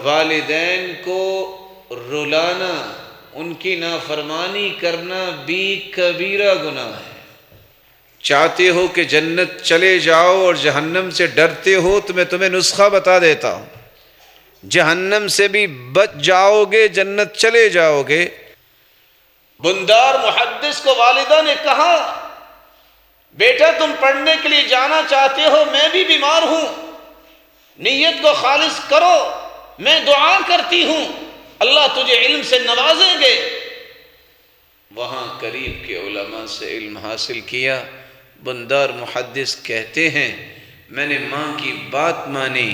والدین کو رلانا، ان کی نافرمانی کرنا بھی کبیرہ گناہ ہے۔ چاہتے ہو کہ جنت چلے جاؤ اور جہنم سے ڈرتے ہو تو میں تمہیں نسخہ بتا دیتا ہوں، جہنم سے بھی بچ جاؤ گے، جنت چلے جاؤ گے۔ بندار محدث کو والدہ نے کہا، بیٹا تم پڑھنے کے لیے جانا چاہتے ہو، میں بھی بیمار ہوں، نیت کو خالص کرو، میں دعا کرتی ہوں اللہ تجھے علم سے نوازیں گے۔ وہاں قریب کے علماء سے علم حاصل کیا۔ بندار محدث کہتے ہیں میں نے ماں کی بات مانی،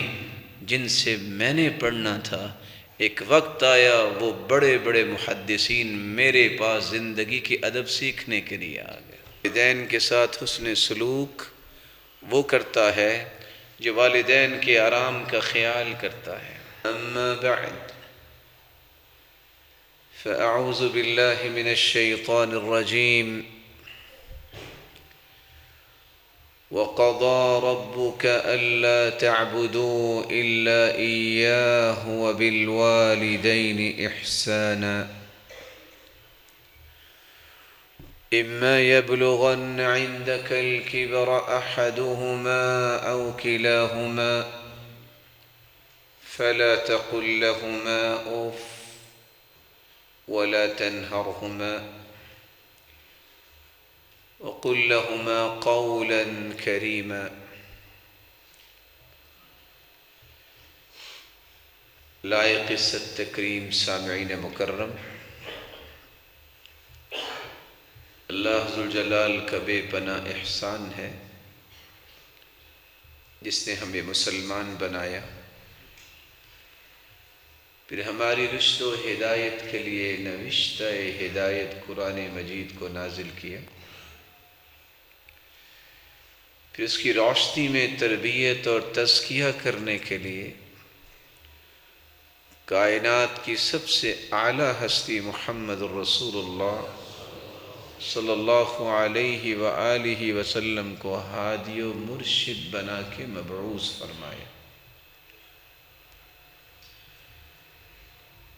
جن سے میں نے پڑھنا تھا۔ ایک وقت آیا وہ بڑے بڑے محدثین میرے پاس زندگی کی ادب سیکھنے کے لیے آ گئے۔ والدین کے ساتھ حسن سلوک وہ کرتا ہے جو والدین کے آرام کا خیال کرتا ہے۔ اما بعد فاعوذ باللہ من الشیطان الرجیم۔ وَقَضَى رَبُّكَ أَلَّا تَعْبُدُوا إِلَّا إِيَّاهُ وَبِالْوَالِدَيْنِ إِحْسَانًا إِمَّا يَبْلُغَنَّ عِندَكَ الْكِبَرَ أَحَدُهُمَا أَوْ كِلَاهُمَا فَلَا تَقُل لَّهُمَا أُفٍّ وَلَا تَنْهَرْهُمَا وَقُل لَّهُمَا قَوْلًا كَرِيمًا۔ لائق عزت تکریم سامعین مکرم، اللہ ذوالجلال کا بے پناہ احسان ہے جس نے ہمیں مسلمان بنایا، پھر ہماری رشد و ہدایت کے لیے نوشتہ ہدایت قرآن مجید کو نازل کیا، پھر اس کی روشنی میں تربیت اور تزکیہ کرنے کے لیے کائنات کی سب سے اعلیٰ ہستی محمد الرسول اللہ صلی اللہ علیہ وآلہ وسلم کو ہادی و مرشد بنا کے مبعوث فرمایا،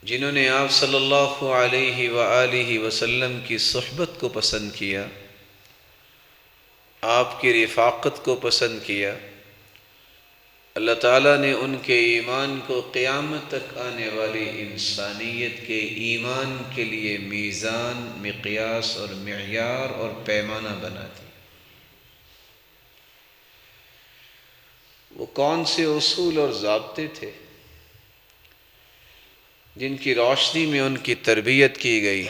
جنہوں نے آپ صلی اللہ علیہ وآلہ وسلم کی صحبت کو پسند کیا، آپ کی رفاقت کو پسند کیا، اللہ تعالیٰ نے ان کے ایمان کو قیامت تک آنے والی انسانیت کے ایمان کے لیے میزان، مقیاس اور معیار اور پیمانہ بنا دیا۔ وہ کون سے اصول اور ضابطے تھے جن کی روشنی میں ان کی تربیت کی گئی،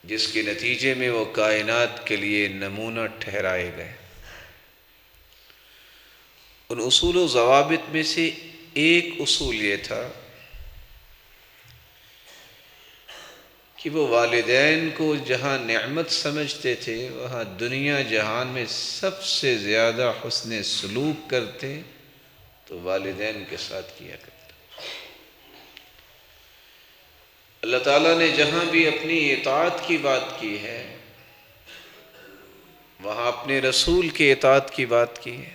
جس کے نتیجے میں وہ کائنات کے لیے نمونہ ٹھہرائے گئے؟ ان اصول و ضوابط میں سے ایک اصول یہ تھا کہ وہ والدین کو جہاں نعمت سمجھتے تھے وہاں دنیا جہان میں سب سے زیادہ حسن سلوک کرتے تو والدین کے ساتھ کیا کرتے۔ اللہ تعالیٰ نے جہاں بھی اپنی اطاعت کی بات کی ہے وہاں اپنے رسول کی اطاعت کی بات کی ہے،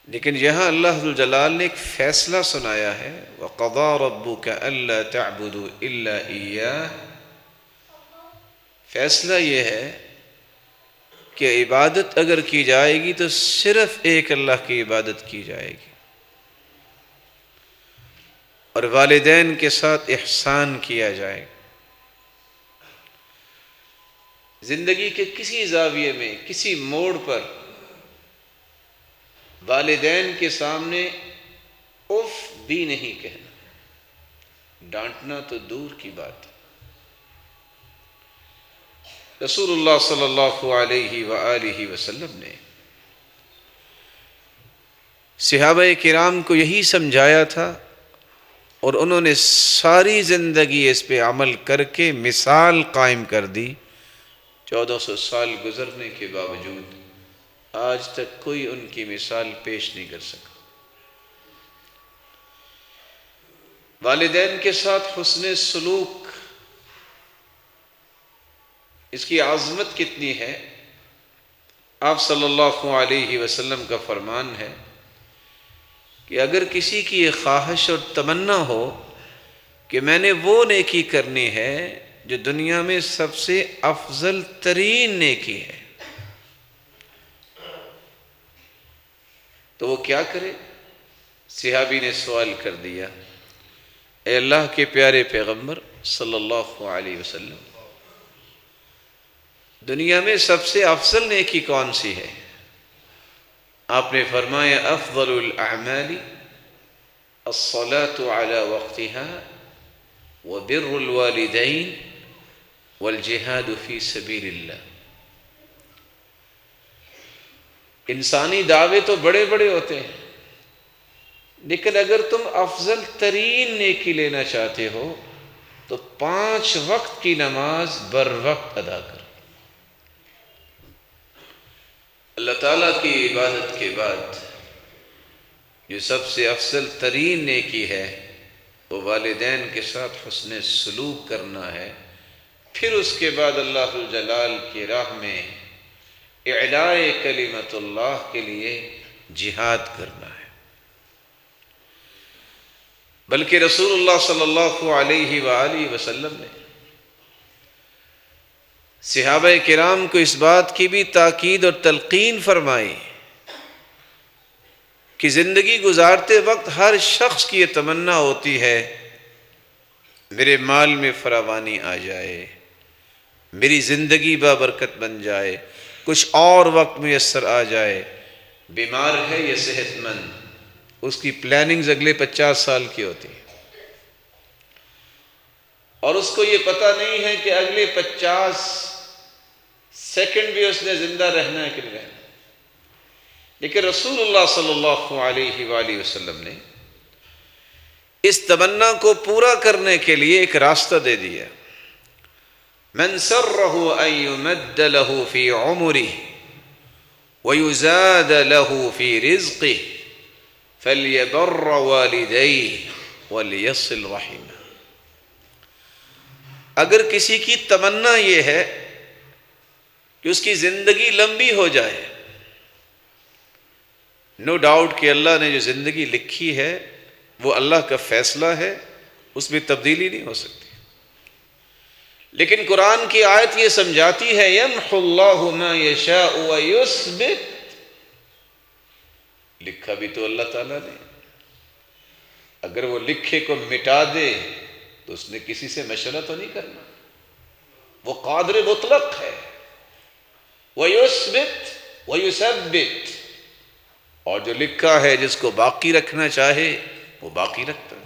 لیکن یہاں اللہ ذوالجلال نے ایک فیصلہ سنایا ہے، وَقَضَى رَبُّكَ أَلَّا تَعْبُدُوا إِلَّا إِيَّاهُ۔ فیصلہ یہ ہے کہ عبادت اگر کی جائے گی تو صرف ایک اللہ کی عبادت کی جائے گی، اور والدین کے ساتھ احسان کیا جائے گا۔ زندگی کے کسی زاویے میں، کسی موڑ پر والدین کے سامنے اف بھی نہیں کہنا، ڈانٹنا تو دور کی بات ہے۔ رسول اللہ صلی اللہ علیہ وآلہ وسلم نے صحابہ کرام کو یہی سمجھایا تھا، اور انہوں نے ساری زندگی اس پہ عمل کر کے مثال قائم کر دی۔ 1400 سال گزرنے کے باوجود آج تک کوئی ان کی مثال پیش نہیں کر سکا۔ والدین کے ساتھ حسن سلوک، اس کی عظمت کتنی ہے؟ آپ صلی اللہ علیہ وسلم کا فرمان ہے کہ کہ اگر کسی کی یہ خواہش اور تمنا ہو کہ میں نے وہ نیکی کرنی ہے جو دنیا میں سب سے افضل ترین نیکی ہے، تو وہ کیا کرے؟ صحابی نے سوال کر دیا، اے اللہ کے پیارے پیغمبر صلی اللہ علیہ وسلم، دنیا میں سب سے افضل نیکی کون سی ہے؟ آپ نے فرمایا افضل الاعمال الصلاة على وقتها وبر الوالدین والجہاد فی سبیل اللہ۔ انسانی دعوے تو بڑے بڑے ہوتے ہیں، لیکن اگر تم افضل ترین نیکی لینا چاہتے ہو تو 5 وقت کی نماز بر وقت ادا کرو۔ اللہ تعالیٰ کی عبادت کے بعد جو سب سے افضل ترین نیکی ہے وہ والدین کے ساتھ حسن سلوک کرنا ہے، پھر اس کے بعد اللہ جلال کی راہ میں اعلاء کلمت اللہ کے لیے جہاد کرنا ہے۔ بلکہ رسول اللہ صلی اللہ علیہ وآلہ وسلم نے صحابہ کرام کو اس بات کی بھی تاکید اور تلقین فرمائی کہ زندگی گزارتے وقت ہر شخص کی یہ تمنا ہوتی ہے میرے مال میں فراوانی آ جائے، میری زندگی بابرکت بن جائے، کچھ اور وقت میسر آ جائے۔ بیمار ہے یا صحت مند، اس کی پلاننگز اگلے 50 سال کی ہوتی ہے، اور اس کو یہ پتہ نہیں ہے کہ اگلے 50 سیکنڈ بھی اس نے زندہ رہنا ہے کہ نہیں رہنا۔ لیکن رسول اللہ صلی اللہ علیہ وآلہ وسلم نے اس تمنا کو پورا کرنے کے لیے ایک راستہ دے دیا، من سرہ ان یمد لہ فی عمرہ ویزاد لہ فی رزقہ فلیبر والدیہ ولیصل رحمہ۔ اگر کسی کی تمنا یہ ہے کہ اس کی زندگی لمبی ہو جائے، نو ڈاؤٹ کہ اللہ نے جو زندگی لکھی ہے وہ اللہ کا فیصلہ ہے، اس میں تبدیلی نہیں ہو سکتی، لیکن قرآن کی آیت یہ سمجھاتی ہے یمحو اللہ ما یشاء ویثبت، لکھا بھی تو اللہ تعالیٰ نے، اگر وہ لکھے کو مٹا دے تو اس نے کسی سے مشورہ تو نہیں کرنا، وہ قادر مطلق ہے۔ وَيُثْبِتْ وَيُثَبِّتْ، اور جو لکھا ہے جس کو باقی رکھنا چاہے وہ باقی رکھتا ہے۔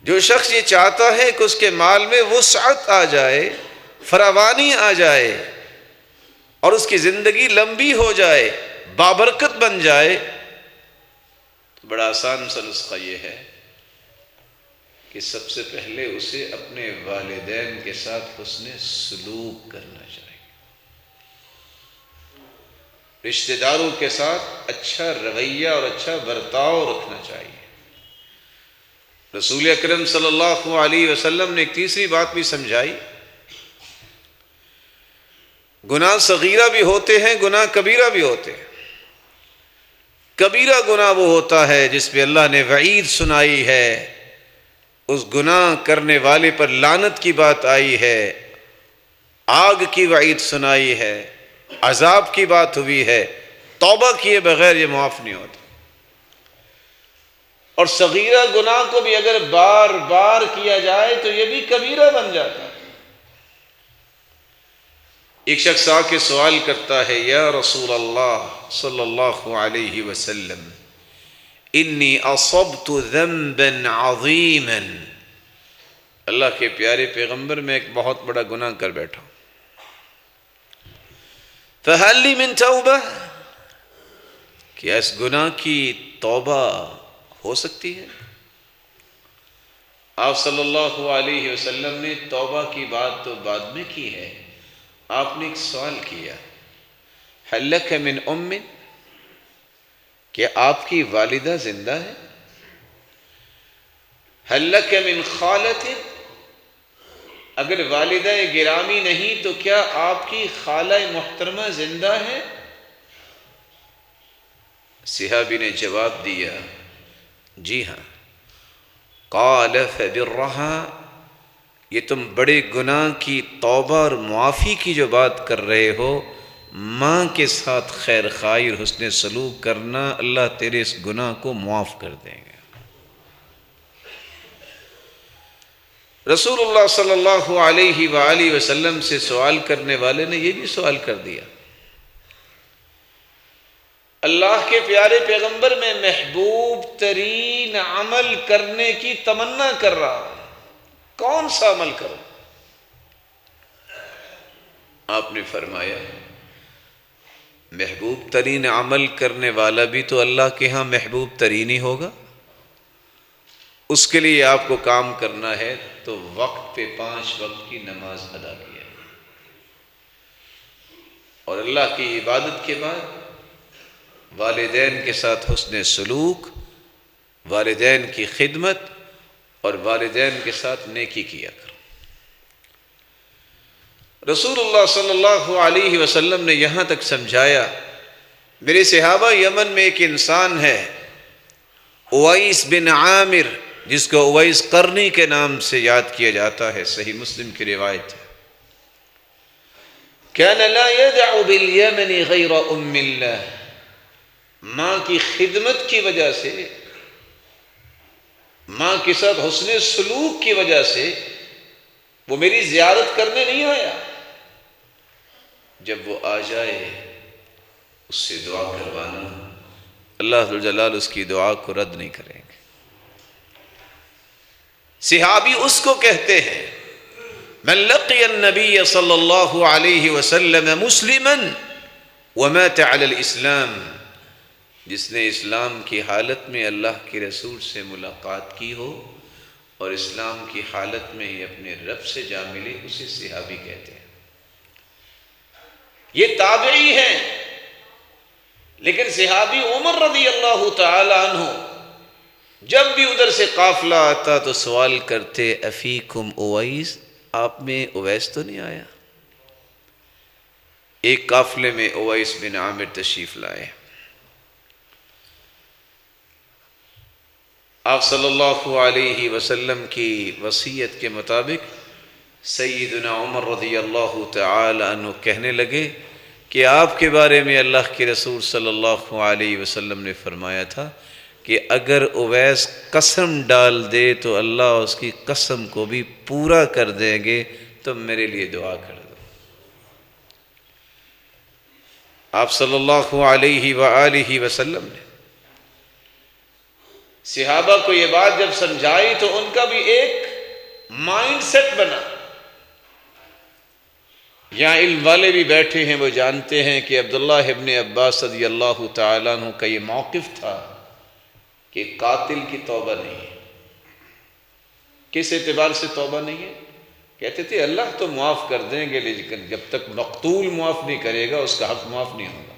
جو شخص یہ چاہتا ہے کہ اس کے مال میں وسعت آ جائے، فراوانی آ جائے اور اس کی زندگی لمبی ہو جائے، بابرکت بن جائے، تو بڑا آسان سا نسخہ یہ ہے کہ سب سے پہلے اسے اپنے والدین کے ساتھ حسن سلوک کرنا چاہیے، رشتہ داروں کے ساتھ اچھا رویہ اور اچھا برتاؤ رکھنا چاہیے۔ رسول اکرم صلی اللہ علیہ وسلم نے ایک تیسری بات بھی سمجھائی، گناہ صغیرہ بھی ہوتے ہیں، گناہ کبیرہ بھی ہوتے ہیں۔ کبیرہ گناہ وہ ہوتا ہے جس پہ اللہ نے وعید سنائی ہے، اس گناہ کرنے والے پر لعنت کی بات آئی ہے، آگ کی وعید سنائی ہے، عذاب کی بات ہوئی ہے، توبہ کیے بغیر یہ معاف نہیں ہوتا۔ اور صغیرہ گناہ کو بھی اگر بار بار کیا جائے تو یہ بھی کبیرہ بن جاتا ہے۔ ایک شخص آ کے سوال کرتا ہے، یا رسول اللہ صلی اللہ علیہ وسلم انی اصبت ذنبا عظیما، اللہ کے پیارے پیغمبر میں ایک بہت بڑا گناہ کر بیٹھا ہوں، فہل لی من توبہ، کیا اس گناہ کی توبہ ہو سکتی ہے؟ آپ صلی اللہ علیہ وسلم نے توبہ کی بات تو بعد میں کی ہے، آپ نے ایک سوال کیا، هل لک من ام، کیا آپ کی والدہ زندہ ہے؟ هل لک من خالۃ، اگر والدہ گرامی نہیں تو کیا آپ کی خالہ محترمہ زندہ ہے؟ صحابی نے جواب دیا جی ہاں۔ قال فبرہا، یہ تم بڑے گناہ کی توبہ اور معافی کی جو بات کر رہے ہو، ماں کے ساتھ خیر خواہی اور حسن سلوک کرنا، اللہ تیرے اس گناہ کو معاف کر دیں گے۔ رسول اللہ صلی اللہ علیہ وآلہ وسلم سے سوال کرنے والے نے یہ بھی سوال کر دیا، اللہ کے پیارے پیغمبر، میں محبوب ترین عمل کرنے کی تمنا کر رہا ہوں، کون سا عمل کروں؟ آپ نے فرمایا محبوب ترین عمل کرنے والا بھی تو اللہ کے ہاں محبوب ترین ہی ہوگا۔ اس کے لیے آپ کو کام کرنا ہے تو وقت پہ 5 وقت کی نماز ادا کیا، اور اللہ کی عبادت کے بعد والدین کے ساتھ حسن سلوک، والدین کی خدمت اور والدین کے ساتھ نیکی کیا کرو۔ رسول اللہ صلی اللہ علیہ وسلم نے یہاں تک سمجھایا، میرے صحابہ، یمن میں ایک انسان ہے اویس بن عامر، جس کو اویس قرنی کے نام سے یاد کیا جاتا ہے، صحیح مسلم کی روایت ہے، كان لا يدع باليمن غير ام اللہ، ماں کی خدمت کی وجہ سے، ماں کے ساتھ حسن سلوک کی وجہ سے وہ میری زیارت کرنے نہیں آیا، جب وہ آ جائے اس سے دعا کروانا، اللہ ذو الجلال اس کی دعا کو رد نہیں کریں گے۔ صحابی اس کو کہتے ہیں من لقی النبی صلی اللہ علیہ وسلم مسلما ومات علی الاسلام، جس نے اسلام کی حالت میں اللہ کے رسول سے ملاقات کی ہو اور اسلام کی حالت میں ہی اپنے رب سے جا ملے، اسے صحابی کہتے ہیں۔ یہ تابعی ہیں، لیکن صحابی عمر رضی اللہ تعالی عنہ جب بھی ادھر سے قافلہ آتا تو سوال کرتے افیکم اویس، آپ میں اویس تو نہیں آیا؟ ایک قافلے میں اویس بن عامر تشریف لائے، آپ صلی اللہ علیہ وسلم کی وصیت کے مطابق سیدنا عمر رضی اللہ تعالی عنہ کہنے لگے کہ آپ کے بارے میں اللہ کے رسول صلی اللہ علیہ وسلم نے فرمایا تھا کہ اگر اویس قسم ڈال دے تو اللہ اس کی قسم کو بھی پورا کر دیں گے، تم میرے لیے دعا کر دو۔ آپ صلی اللہ علیہ وآلہ وسلم نے صحابہ کو یہ بات جب سمجھائی تو ان کا بھی ایک مائنڈ سیٹ بنا۔ یہاں علم والے بھی بیٹھے ہیں، وہ جانتے ہیں کہ عبداللہ ابن عباس رضی اللہ تعالیٰ عنہ کا یہ موقف تھا کہ قاتل کی توبہ نہیں ہے۔ کس اعتبار سے توبہ نہیں ہے؟ کہتے تھے اللہ تو معاف کر دیں گے، لیکن جب تک مقتول معاف نہیں کرے گا اس کا حق معاف نہیں ہوگا۔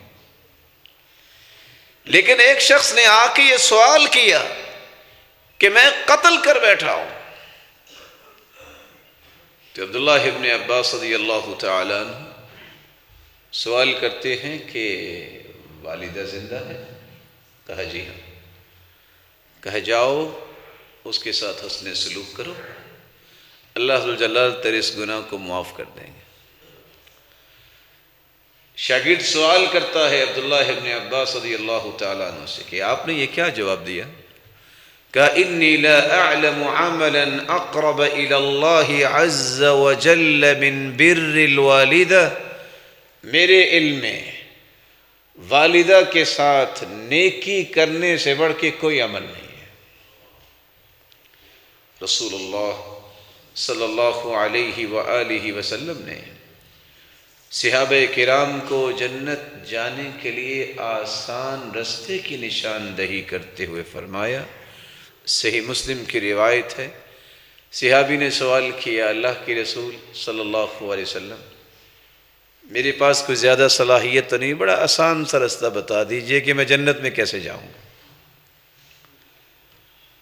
لیکن ایک شخص نے آ کے یہ سوال کیا کہ میں قتل کر بیٹھا ہوں، تو عبداللہ ابن عباس رضی اللہ تعالی عنہ سوال کرتے ہیں کہ والدہ زندہ ہے؟ کہا جی ہاں۔ کہا جاؤ اس کے ساتھ حسن سلوک کرو، اللہ ذو الجلال تیرے اس گناہ کو معاف کر دیں گے۔ شاگرد سوال کرتا ہے عبداللہ ابن عباس رضی اللہ تعالیٰ عنہ سے کہ آپ نے یہ کیا جواب دیا؟ کہا انی لا اعلم عملا اقرب الى اللہ عز وجل من بر الوالدہ، میرے علم میں والدہ کے ساتھ نیکی کرنے سے بڑھ کے کوئی عمل نہیں ہے۔ رسول اللہ صلی اللہ علیہ وآلہ وسلم نے صحابہ کرام کو جنت جانے کے لیے آسان رستے کی نشاندہی کرتے ہوئے فرمایا، صحیح مسلم کی روایت ہے، صحابی نے سوال کیا اللہ کے رسول صلی اللہ علیہ وسلم، میرے پاس کوئی زیادہ صلاحیت تو نہیں، بڑا آسان سا رستہ بتا دیجئے کہ میں جنت میں کیسے جاؤں گا۔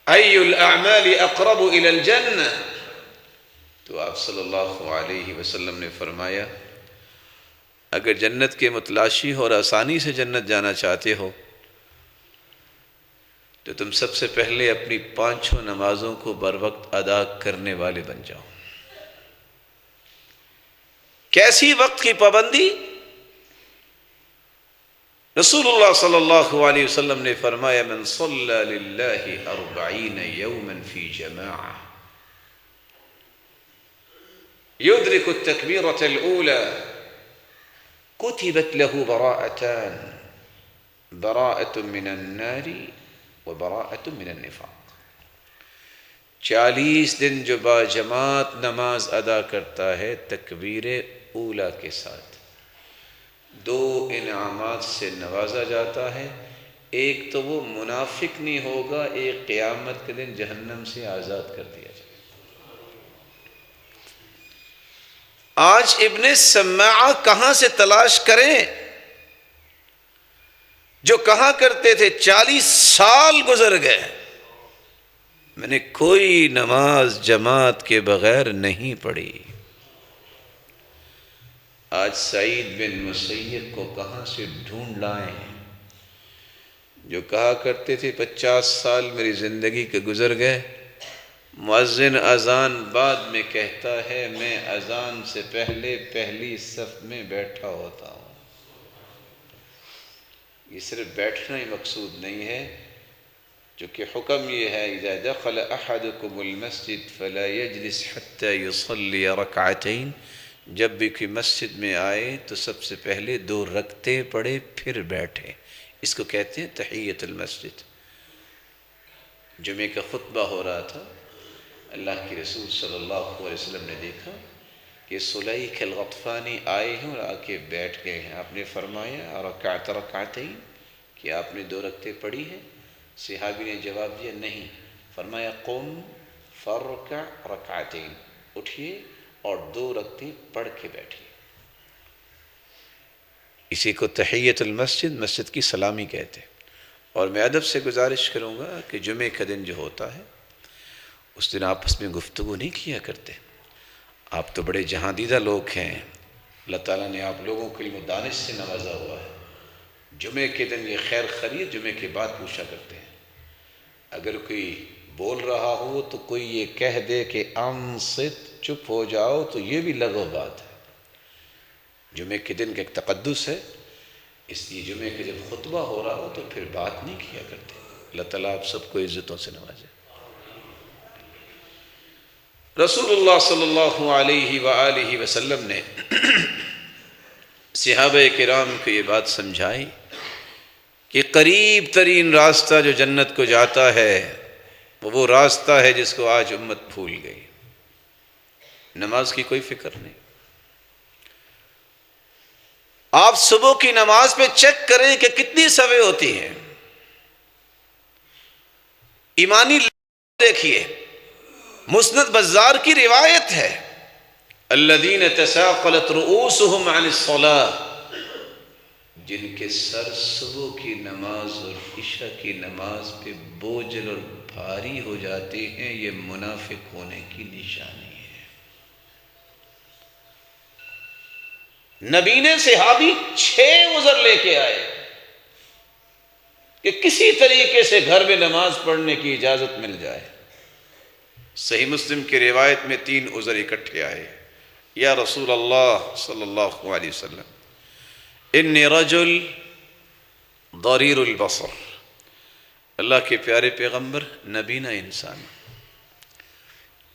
ای الاعمال اقرب الى الجنہ، تو آپ صلی اللہ علیہ وسلم نے فرمایا اگر جنت کے متلاشی ہو اور آسانی سے جنت جانا چاہتے ہو تو تم سب سے پہلے اپنی 5 نمازوں کو بر وقت ادا کرنے والے بن جاؤ۔ کیسی وقت کی پابندی؟ رسول اللہ صلی اللہ علیہ وسلم نے فرمایا من صلی للہ 40 یوما فی جماعہ یدرک التکبیرۃ الاولی کتبت له براءتان براءۃ من النار وبراءۃ من النفاق۔ 40 دن جو با جماعت نماز ادا کرتا ہے تکبیر اولی کے ساتھ، 2 انعامات سے نوازا جاتا ہے۔ ایک تو وہ منافق نہیں ہوگا، ایک قیامت کے دن جہنم سے آزاد کر دیا جائے۔ آج ابن سماعہ کہاں سے تلاش کریں جو کہا کرتے تھے 40 سال گزر گئے میں نے کوئی نماز جماعت کے بغیر نہیں پڑھی۔ آج سعید بن مسیب کو کہاں سے ڈھونڈ لائیں جو کہا کرتے تھے 50 سال میری زندگی کے گزر گئے، مؤذن اذان بعد میں کہتا ہے میں اذان سے پہلے پہلی صف میں بیٹھا ہوتا ہوں۔ یہ صرف بیٹھنا ہی مقصود نہیں ہے، چونکہ حکم یہ ہے اذا دخل احدکم المسجد فلا یجلس حتى يصلي رکعتین، جب بھی کوئی مسجد میں آئے تو سب سے پہلے 2 رکعتیں پڑھے پھر بیٹھے۔ اس کو کہتے ہیں تحیۃ المسجد۔ جمعے کا خطبہ ہو رہا تھا، اللہ کے رسول صلی اللہ علیہ وسلم نے دیکھا کہ سلیک الغطفانی آئے ہیں اور آ کے بیٹھ گئے ہیں۔ آپ نے فرمایا رکعت رکعتین، کہ آپ نے 2 رکعتیں پڑھی ہیں؟ صحابی نے جواب دیا نہیں۔ فرمایا قم فرکع رکعتین، اٹھیے اور 2 رکعتیں پڑھ کے بیٹھیے۔ اسی کو تحیۃ المسجد، مسجد کی سلامی کہتے ہیں۔ اور میں ادب سے گزارش کروں گا کہ جمعے کا دن جو ہوتا ہے اس دن آپس میں گفتگو نہیں کیا کرتے۔ آپ تو بڑے جہاں دیدہ لوگ ہیں، اللہ تعالیٰ نے آپ لوگوں کو علم و دانش سے نوازا ہوا ہے۔ جمعے کے دن یہ خیر خرید جمعے کے بعد پوچھا کرتے ہیں۔ اگر کوئی بول رہا ہو تو کوئی یہ کہہ دے کہ انصت، چپ ہو جاؤ، تو یہ بھی لغو بات ہے۔ جمعے کے دن کا ایک تقدس ہے، اس لیے جمعے کے جب خطبہ ہو رہا ہو تو پھر بات نہیں کیا کرتے۔ اللہ تعالیٰ آپ سب کو عزتوں سے نوازے۔ رسول اللہ صلی اللہ علیہ وآلہ وسلم نے صحابہ کرام کو یہ بات سمجھائی کہ قریب ترین راستہ جو جنت کو جاتا ہے وہ راستہ ہے جس کو آج امت بھول گئی۔ نماز کی کوئی فکر نہیں۔ آپ صبح کی نماز پہ چیک کریں کہ کتنی صفیں ہوتی ہیں۔ ایمانی دیکھیے، مسند بزار کی روایت ہے الذین تساقلت رؤوسهم عن الصلاة، جن کے سر صبح کی نماز اور عشاء کی نماز پہ بوجھل اور بھاری ہو جاتے ہیں، یہ منافق ہونے کی نشانی ہے۔ نبی نے صحابی 6 عذر لے کے آئے کہ کسی طریقے سے گھر میں نماز پڑھنے کی اجازت مل جائے۔ صحیح مسلم کی روایت میں 3 عذر اکٹھے آئے۔ یا رسول اللہ صلی اللہ علیہ وسلم انی رجل ضریر البصر، اللہ کے پیارے پیغمبر، نبینا انسان،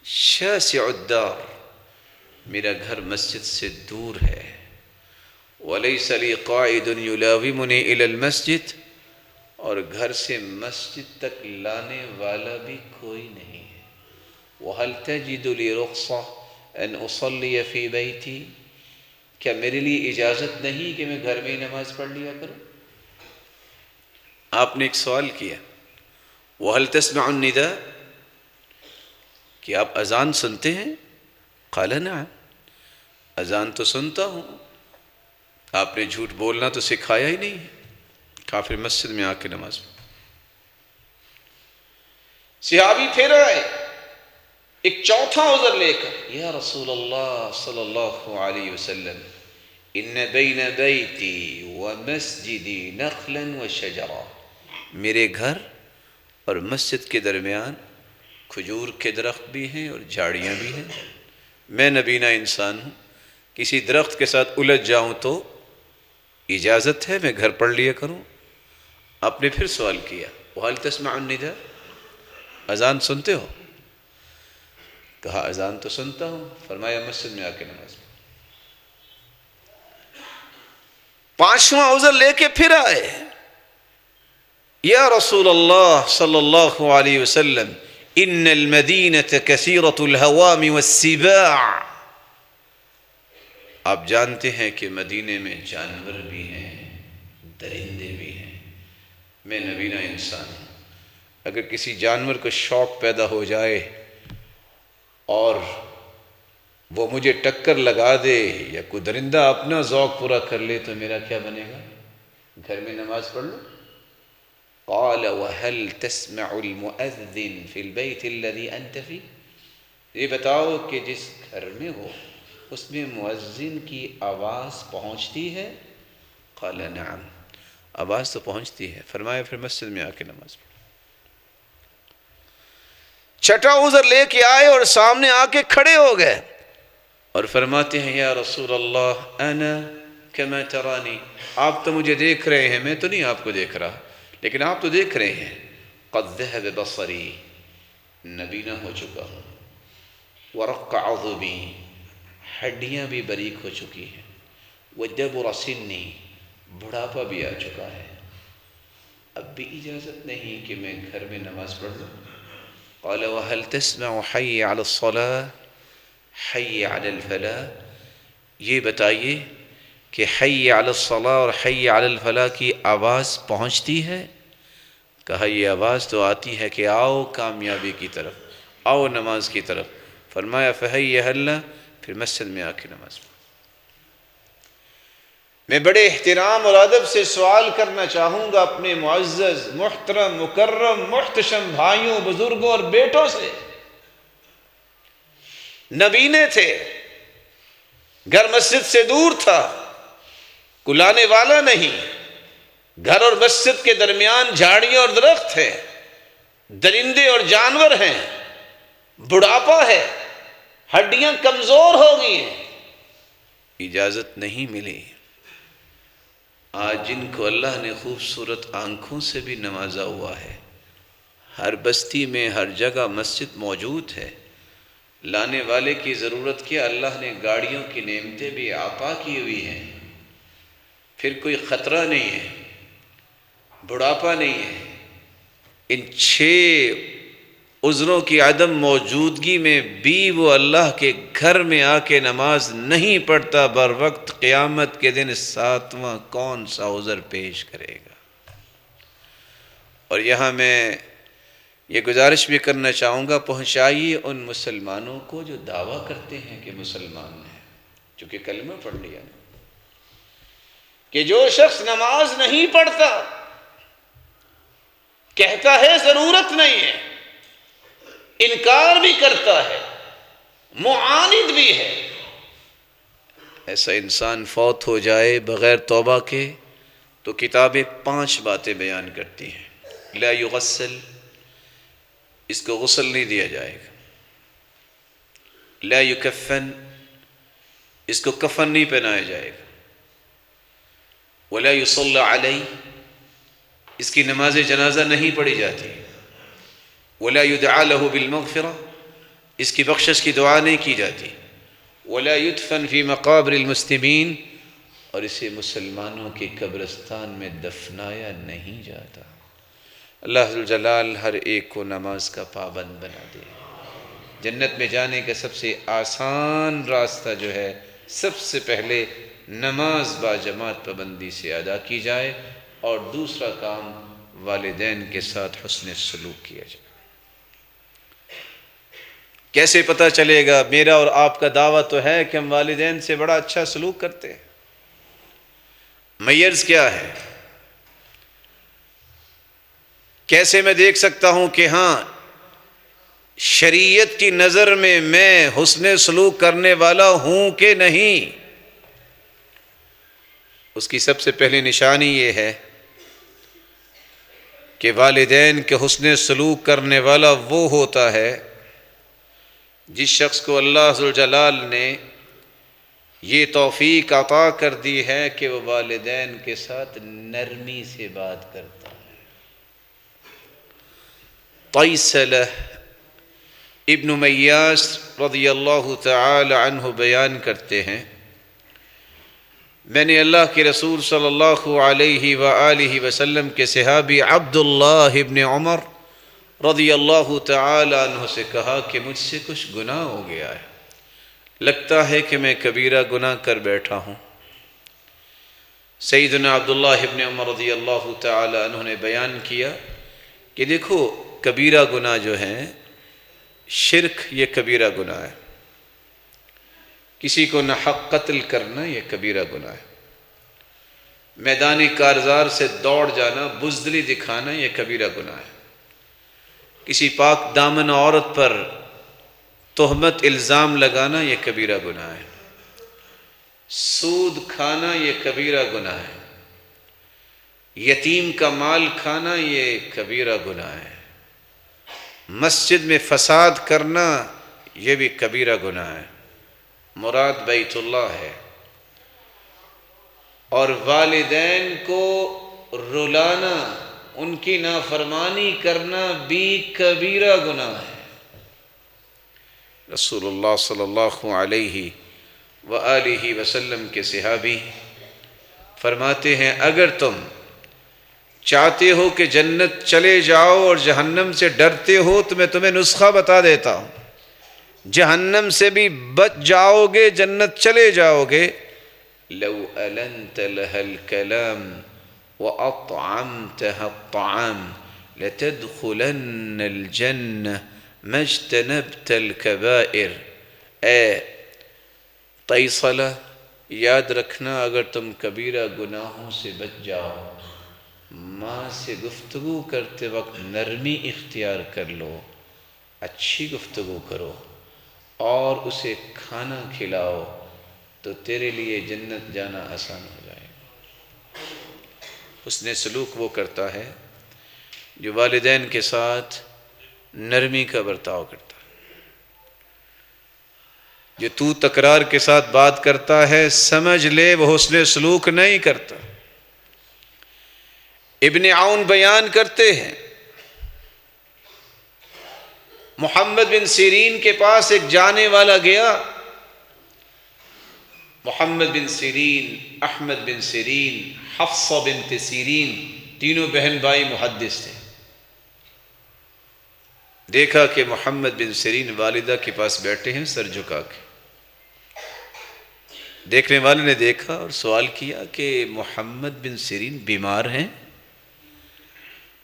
شاسع الدار، میرا گھر مسجد سے دور ہے، ولیس لی قاعد یلاومنی الی المسجد، اور گھر سے مسجد تک لانے والا بھی کوئی نہیں ہے۔ وَهَلْ تَجِدُ لِي رُخْصَةً أَنْ أُصَلِّيَ فِي بَيْتِي، کیا میرے لیے اجازت نہیں کہ میں گھر میں ہی نماز پڑھ لیا کروں؟ آپ نے ایک سوال کیا، وَهَلْ تَسْمَعُ النِّدَاءَ، کہ آپ اذان سنتے ہیں؟ قَالَ نَعَمْ، اذان تو سنتا ہوں۔ آپ نے جھوٹ بولنا تو سکھایا ہی نہیں ہے، کافر مسجد میں آ کے نماز پڑھ۔ صحابی پھر آئے ایک چوتھا عذر لے کر، یا رسول اللہ صلی اللہ علیہ وسلم ان بین بیتی و مسجدی نخلا و شجرا، میرے گھر اور مسجد کے درمیان کھجور کے درخت بھی ہیں اور جھاڑیاں بھی ہیں۔ میں نبینا انسان ہوں، کسی درخت کے ساتھ الجھ جاؤں تو اجازت ہے میں گھر پڑھ لیا کروں۔ آپ نے پھر سوال کیا وَهَلْ تَسْمَعُ النِّدَاءَ، اذان سنتے ہو؟ کہا اذان تو سنتا ہوں۔ فرمایا مسجد میں آ کے نماز پڑھو۔ پانچواں عذر لے کے پھر آئے، یا رسول اللہ صلی اللہ علیہ وسلم ان المدینۃ کثیرۃ الہوام والسباع، آپ جانتے ہیں کہ مدینے میں جانور بھی ہیں، درندے بھی ہیں۔ میں نبینا انسان ہوں، اگر کسی جانور کو شوق پیدا ہو جائے اور وہ مجھے ٹکر لگا دے یا کوئی درندہ اپنا ذوق پورا کر لے تو میرا کیا بنے گا؟ گھر میں نماز پڑھ لو۔ قال وهل تسمع المؤذن في البيت الذي انت فيه، یہ بتاؤ کہ جس گھر میں ہو اس میں مؤذن کی آواز پہنچتی ہے؟ قال نعم، آواز تو پہنچتی ہے۔ فرمایا پھر مسجد میں آ کے نماز پڑھو۔ چھٹا عذر لے کے آئے اور سامنے آ کے کھڑے ہو گئے اور فرماتے ہیں یا رسول اللہ انا کما ترانی، آپ تو مجھے دیکھ رہے ہیں، میں تو نہیں آپ کو دیکھ رہا، لیکن آپ تو دیکھ رہے ہیں۔ قد ذهب بصری، نبینا ہو چکا ہوں، ورق عظمی، ہڈیاں بھی باریک ہو چکی ہیں، وجبر سنی، بڑھاپا بھی آ چکا ہے، اب بھی اجازت نہیں کہ میں گھر میں نماز پڑھ لوں۔ قال وهل تسمع حي على الصلاة حي على الفلاح، یہ بتائیے کہ حي على الصلاة اور حي على الفلاح کی آواز پہنچتی ہے؟ کہا یہ آواز تو آتی ہے کہ آؤ کامیابی کی طرف، آؤ نماز کی طرف۔ فرمایا فحي هلا، پھر مسجد میں آ کے نماز پڑھو۔ میں بڑے احترام اور ادب سے سوال کرنا چاہوں گا اپنے معزز محترم مکرم محتشم بھائیوں بزرگوں اور بیٹوں سے، نبینے تھے، گھر مسجد سے دور تھا، کلانے والا نہیں، گھر اور مسجد کے درمیان جھاڑیاں اور درخت ہیں، درندے اور جانور ہیں، بڑھاپا ہے، ہڈیاں کمزور ہو گئی ہیں، اجازت نہیں ملی۔ آج جن کو اللہ نے خوبصورت آنکھوں سے بھی نوازا ہوا ہے، ہر بستی میں ہر جگہ مسجد موجود ہے، لانے والے کی ضرورت کیا، اللہ نے گاڑیوں کی نعمتیں بھی عطا کی ہوئی ہیں، پھر کوئی خطرہ نہیں ہے، بڑھاپا نہیں ہے۔ ان 6 عذروں کی عدم موجودگی میں بھی وہ اللہ کے گھر میں آ کے نماز نہیں پڑھتا، بر وقت قیامت کے دن 7واں کون سا عذر پیش کرے گا؟ اور یہاں میں یہ گزارش بھی کرنا چاہوں گا، پہنچائیے ان مسلمانوں کو جو دعویٰ کرتے ہیں کہ مسلمان ہیں، چونکہ کلمہ پڑھ لیا نا، کہ جو شخص نماز نہیں پڑھتا کہتا ہے ضرورت نہیں ہے، انکار بھی کرتا ہے، معاند بھی ہے، ایسا انسان فوت ہو جائے بغیر توبہ کے تو کتابیں 5 باتیں بیان کرتی ہیں۔ لا یغسل، اس کو غسل نہیں دیا جائے گا۔ لا یکفن، اس کو کفن نہیں پہنایا جائے گا۔ ولا یصلی علیہ، اس کی نماز جنازہ نہیں پڑھی جاتی۔ ولا یدعى له بالمغفرہ، اس کی بخشش کی دعا نہیں کی جاتی۔ ولا يدفن في مقابر المسلمین، اور اسے مسلمانوں کے قبرستان میں دفنایا نہیں جاتا۔ اللہ ذوالجلال ہر ایک کو نماز کا پابند بنا دے۔ جنت میں جانے کا سب سے آسان راستہ جو ہے، سب سے پہلے نماز با جماعت پابندی سے ادا کی جائے، اور دوسرا کام والدین کے ساتھ حسن سلوک کیا جائے۔ کیسے پتہ چلے گا؟ میرا اور آپ کا دعویٰ تو ہے کہ ہم والدین سے بڑا اچھا سلوک کرتے ہیں۔ میئرز کیا ہے؟ کیسے میں دیکھ سکتا ہوں کہ ہاں شریعت کی نظر میں حسن سلوک کرنے والا ہوں کہ نہیں؟ اس کی سب سے پہلی نشانی یہ ہے کہ والدین کے حسن سلوک کرنے والا وہ ہوتا ہے جس شخص کو اللہ ذوالجلال نے یہ توفیق عطا کر دی ہے کہ وہ والدین کے ساتھ نرمی سے بات کرتا ہے۔ طیسلہ ابن میاس رضی اللہ تعالی عنہ بیان کرتے ہیں، میں نے اللہ کے رسول صلی اللہ علیہ وآلہ وسلم کے صحابی عبداللہ ابن عمر رضی اللہ تعالی عنہ سے کہا کہ مجھ سے کچھ گناہ ہو گیا ہے، لگتا ہے کہ میں کبیرہ گناہ کر بیٹھا ہوں۔ سیدنا عبداللہ ابن عمر رضی اللہ تعالی عنہ نے بیان کیا کہ دیکھو کبیرہ گناہ جو ہیں، شرک یہ کبیرہ گناہ ہے، کسی کو ناحق قتل کرنا یہ کبیرہ گناہ ہے، میدانی کارزار سے دوڑ جانا، بزدلی دکھانا یہ کبیرہ گناہ ہے، کسی پاک دامن عورت پر تہمت الزام لگانا یہ کبیرہ گناہ ہے، سود کھانا یہ کبیرہ گناہ ہے، یتیم کا مال کھانا یہ کبیرہ گناہ ہے، مسجد میں فساد کرنا یہ بھی کبیرہ گناہ ہے، مراد بیت اللہ ہے، اور والدین کو رلانا، ان کی نافرمانی کرنا بھی کبیرہ گناہ ہے۔ رسول اللہ صلی اللہ علیہ وآلہ وسلم کے صحابی فرماتے ہیں اگر تم چاہتے ہو کہ جنت چلے جاؤ اور جہنم سے ڈرتے ہو تو میں تمہیں نسخہ بتا دیتا ہوں، جہنم سے بھی بچ جاؤ گے، جنت چلے جاؤ گے۔ لو ألنت لها الكلام وأطعمتها الطعام لتدخلن الجنة ما اجتنبت الكبائر۔ اے طیصلہ یاد رکھنا، اگر تم کبیرہ گناہوں سے بچ جاؤ، ماں سے گفتگو کرتے وقت نرمی اختیار کر لو، اچھی گفتگو کرو اور اسے کھانا کھلاؤ تو تیرے لیے جنت جانا آسان ہو جائے گا۔ حسن سلوک وہ کرتا ہے جو والدین کے ساتھ نرمی کا برتاؤ کرتا ہے، جو تو تکرار کے ساتھ بات کرتا ہے سمجھ لے وہ حسن سلوک نہیں کرتا۔ ابن عون بیان کرتے ہیں محمد بن سیرین کے پاس ایک جانے والا گیا، محمد بن سیرین، احمد بن سیرین، حفصہ بنت سیرین، تینوں بہن بھائی محدث تھے۔ دیکھا کہ محمد بن سیرین والدہ کے پاس بیٹھے ہیں سر جھکا کے، دیکھنے والے نے دیکھا اور سوال کیا کہ محمد بن سیرین بیمار ہیں؟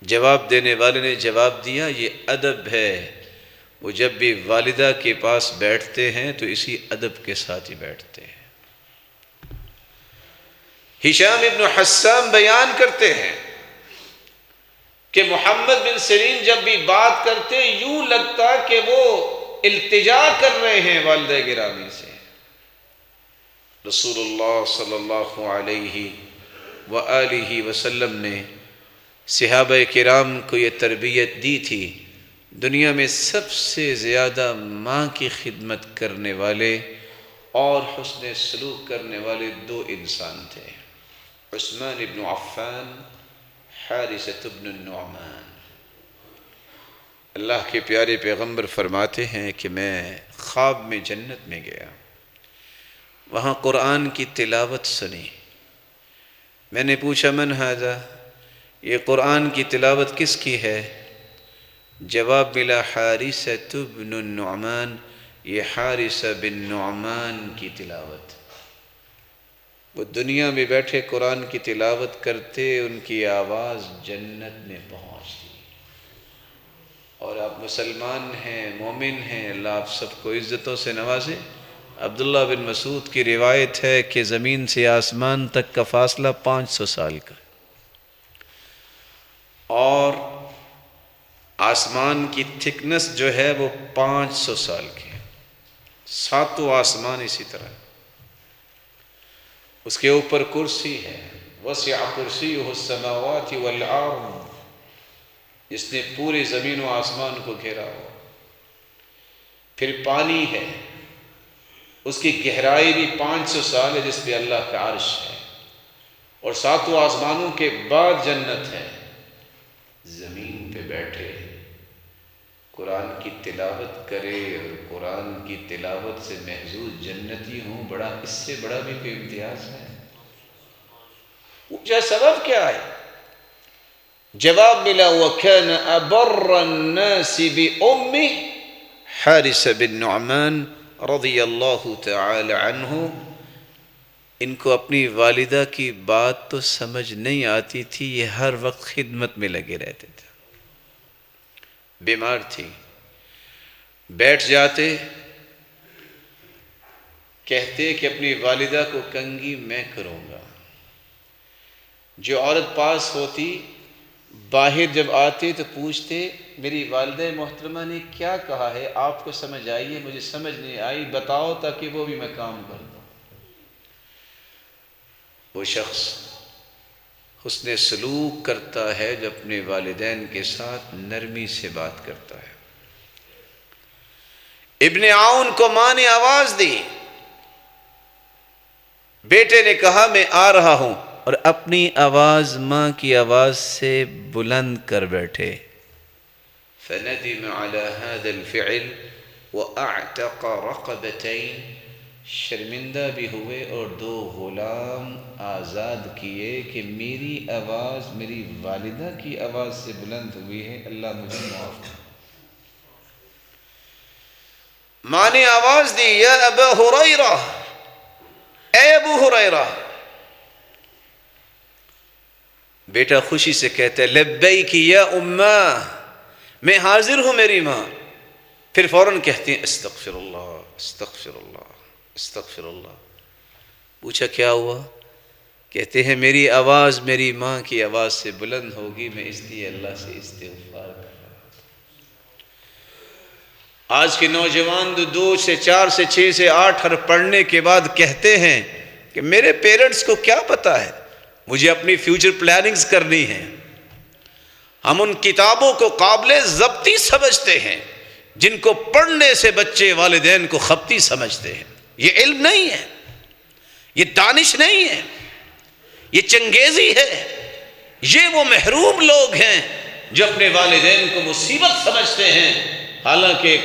جواب دینے والے نے جواب دیا یہ ادب ہے، وہ جب بھی والدہ کے پاس بیٹھتے ہیں تو اسی ادب کے ساتھ ہی بیٹھتے ہیں۔ ہشام ابن حسام بیان کرتے ہیں کہ محمد بن سیرین جب بھی بات کرتے یوں لگتا کہ وہ التجا کر رہے ہیں والدہ گرامی سے۔ رسول اللہ صلی اللہ علیہ وآلہ وسلم نے صحابہ کرام کو یہ تربیت دی تھی، دنیا میں سب سے زیادہ ماں کی خدمت کرنے والے اور حسن سلوک کرنے والے دو انسان تھے، عثمان ابن عفان، حارثہ ابن النعمان۔ اللہ کے پیارے پیغمبر فرماتے ہیں کہ میں خواب میں جنت میں گیا، وہاں قرآن کی تلاوت سنی، میں نے پوچھا من ھذا، یہ قرآن کی تلاوت کس کی ہے؟ جواب ملا حارثہ بن النعمان، یہ حارثہ بن نعمان کی تلاوت۔ وہ دنیا میں بیٹھے قرآن کی تلاوت کرتے، ان کی آواز جنت میں پہنچتی۔ اور آپ مسلمان ہیں، مومن ہیں، اللہ آپ سب کو عزتوں سے نوازے۔ عبداللہ بن مسعود کی روایت ہے کہ زمین سے آسمان تک کا فاصلہ 500 سال کا، اور آسمان کی تھکنس جو ہے وہ 500 سال کی ہے، ساتوں آسمان اسی طرح، اس کے اوپر کرسی ہے، وسع کرسیہ السماوات والارض، جس نے پورے زمین و آسمان کو گھیرا ہو. پھر پانی ہے، اس کی گہرائی بھی 500 سال ہے، جس پہ اللہ کا عرش ہے. اور 7 آسمانوں کے بعد جنت ہے. زمین پہ بیٹھے قرآن کی تلاوت کرے اور قرآن کی تلاوت سے محظوظ جنتی ہوں، اس سے بڑا بھی کوئی امتیاز ہے؟ پوچھا سبب کیا ہے؟ جواب ملا وَكَانَ أَبَرَّ النَّاسِ بِأُمِّهِ حارث بن نعمان رضی اللہ تعالی عنہ. ان کو اپنی والدہ کی بات تو سمجھ نہیں آتی تھی، یہ ہر وقت خدمت میں لگے رہتے تھے. بیمار تھی، بیٹھ جاتے، کہتے کہ اپنی والدہ کو کنگھی میں کروں گا. جو عورت پاس ہوتی، باہر جب آتے تو پوچھتے میری والدہ محترمہ نے کیا کہا ہے، آپ کو سمجھ آئی ہے؟ مجھے سمجھ نہیں آئی، بتاؤ تاکہ وہ بھی میں کام کر دوں. وہ شخص حسن سلوک کرتا ہے جو اپنے والدین کے ساتھ نرمی سے بات کرتا ہے. ابن عون کو ماں نے آواز دی، بیٹے نے کہا میں آ رہا ہوں، اور اپنی آواز ماں کی آواز سے بلند کر بیٹھے. فندم على هذا الفعل واعتق رقبتين. شرمندہ بھی ہوئے اور 2 غلام آزاد کیے کہ میری آواز میری والدہ کی آواز سے بلند ہوئی ہے، اللہ مجھے معاف کر. ماں نے آواز دی یا ابا ہریرہ، اے ابو ہریرہ. بیٹا خوشی سے کہتا ہے لبیک یا اماں، میں حاضر ہوں میری ماں. پھر فوراً کہتے ہیں استغفر اللہ استغفر اللہ استغفر اللہ. پوچھا کیا ہوا؟ کہتے ہیں میری آواز میری ماں کی آواز سے بلند ہوگی، میں اس لیے اللہ سے استغفار کر رہا ہوں. آج کے نوجوان 2 سے 4 سے 6 سے 8 حرف پڑھنے کے بعد کہتے ہیں کہ میرے پیرنٹس کو کیا پتا ہے، مجھے اپنی فیوچر پلاننگز کرنی ہے. ہم ان کتابوں کو قابل ضبطی سمجھتے ہیں جن کو پڑھنے سے بچے والدین کو خبطی سمجھتے ہیں. یہ علم نہیں ہے، یہ دانش نہیں ہے، یہ چنگیزی ہے. یہ وہ محروم لوگ ہیں جو اپنے والدین کو مصیبت سمجھتے ہیں، حالانکہ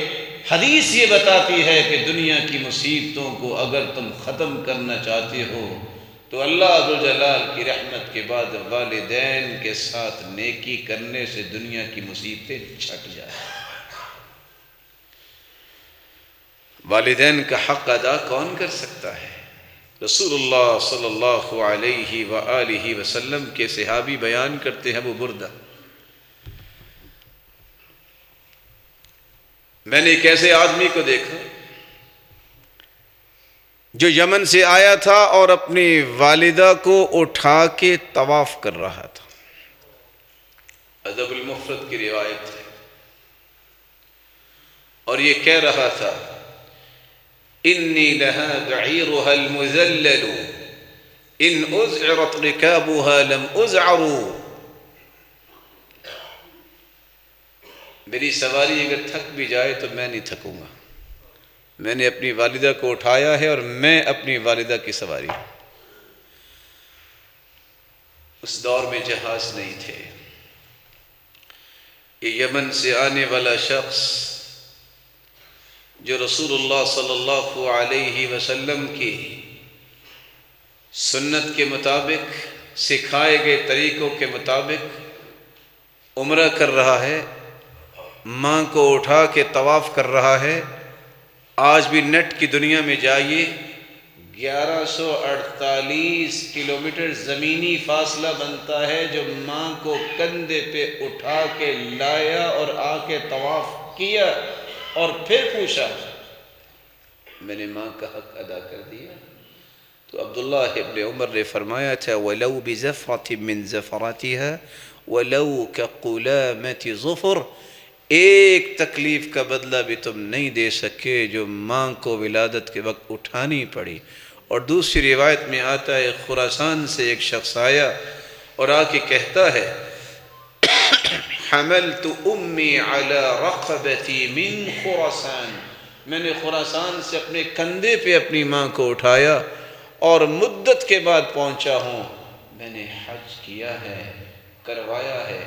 حدیث یہ بتاتی ہے کہ دنیا کی مصیبتوں کو اگر تم ختم کرنا چاہتے ہو تو اللہ ذوالجلال کی رحمت کے بعد والدین کے ساتھ نیکی کرنے سے دنیا کی مصیبتیں چھٹ جائیں. والدین کا حق ادا کون کر سکتا ہے؟ رسول اللہ صلی اللہ علیہ وآلہ وسلم کے صحابی بیان کرتے ہیں ابو بردہ، میں نے ایک ایسے آدمی کو دیکھا جو یمن سے آیا تھا اور اپنی والدہ کو اٹھا کے طواف کر رہا تھا. ادب المفرد کی روایت ہے، اور یہ کہہ رہا تھا انی لها بعیرها المذلل ان ازعرت رکابها لم ازعروا. میری سواری اگر تھک بھی جائے تو میں نہیں تھکوں گا، میں نے اپنی والدہ کو اٹھایا ہے اور میں اپنی والدہ کی سواری. اس دور میں جہاز نہیں تھے. یہ یمن سے آنے والا شخص جو رسول اللہ صلی اللہ علیہ وسلم کی سنت کے مطابق سکھائے گئے طریقوں کے مطابق عمرہ کر رہا ہے، ماں کو اٹھا کے طواف کر رہا ہے. آج بھی نیٹ کی دنیا میں جائیے، 1148 کلومیٹر زمینی فاصلہ بنتا ہے جو ماں کو کندھے پہ اٹھا کے لایا اور آ کے طواف کیا اور پھر پوچھا میں نے ماں کا حق ادا کر دیا. تو عبداللہ ابن عمر نے فرمایا تھا وَلَوْ بِزَفْرَةٍ مِّن زَفَرَاتِهَا وَلَوْ كَقُلَامَةِ ظُفُرٍ. ایک تکلیف کا بدلہ بھی تم نہیں دے سکے جو ماں کو ولادت کے وقت اٹھانی پڑی. اور دوسری روایت میں آتا ہے خراسان سے ایک شخص آیا اور آ کے کہتا ہے حملت امی علی رقبتی من خراسان، میں نے خراسان سے اپنے کندھے پہ اپنی ماں کو اٹھایا اور مدت کے بعد پہنچا ہوں۔ میں نے حج کیا ہے، کروایا ہے،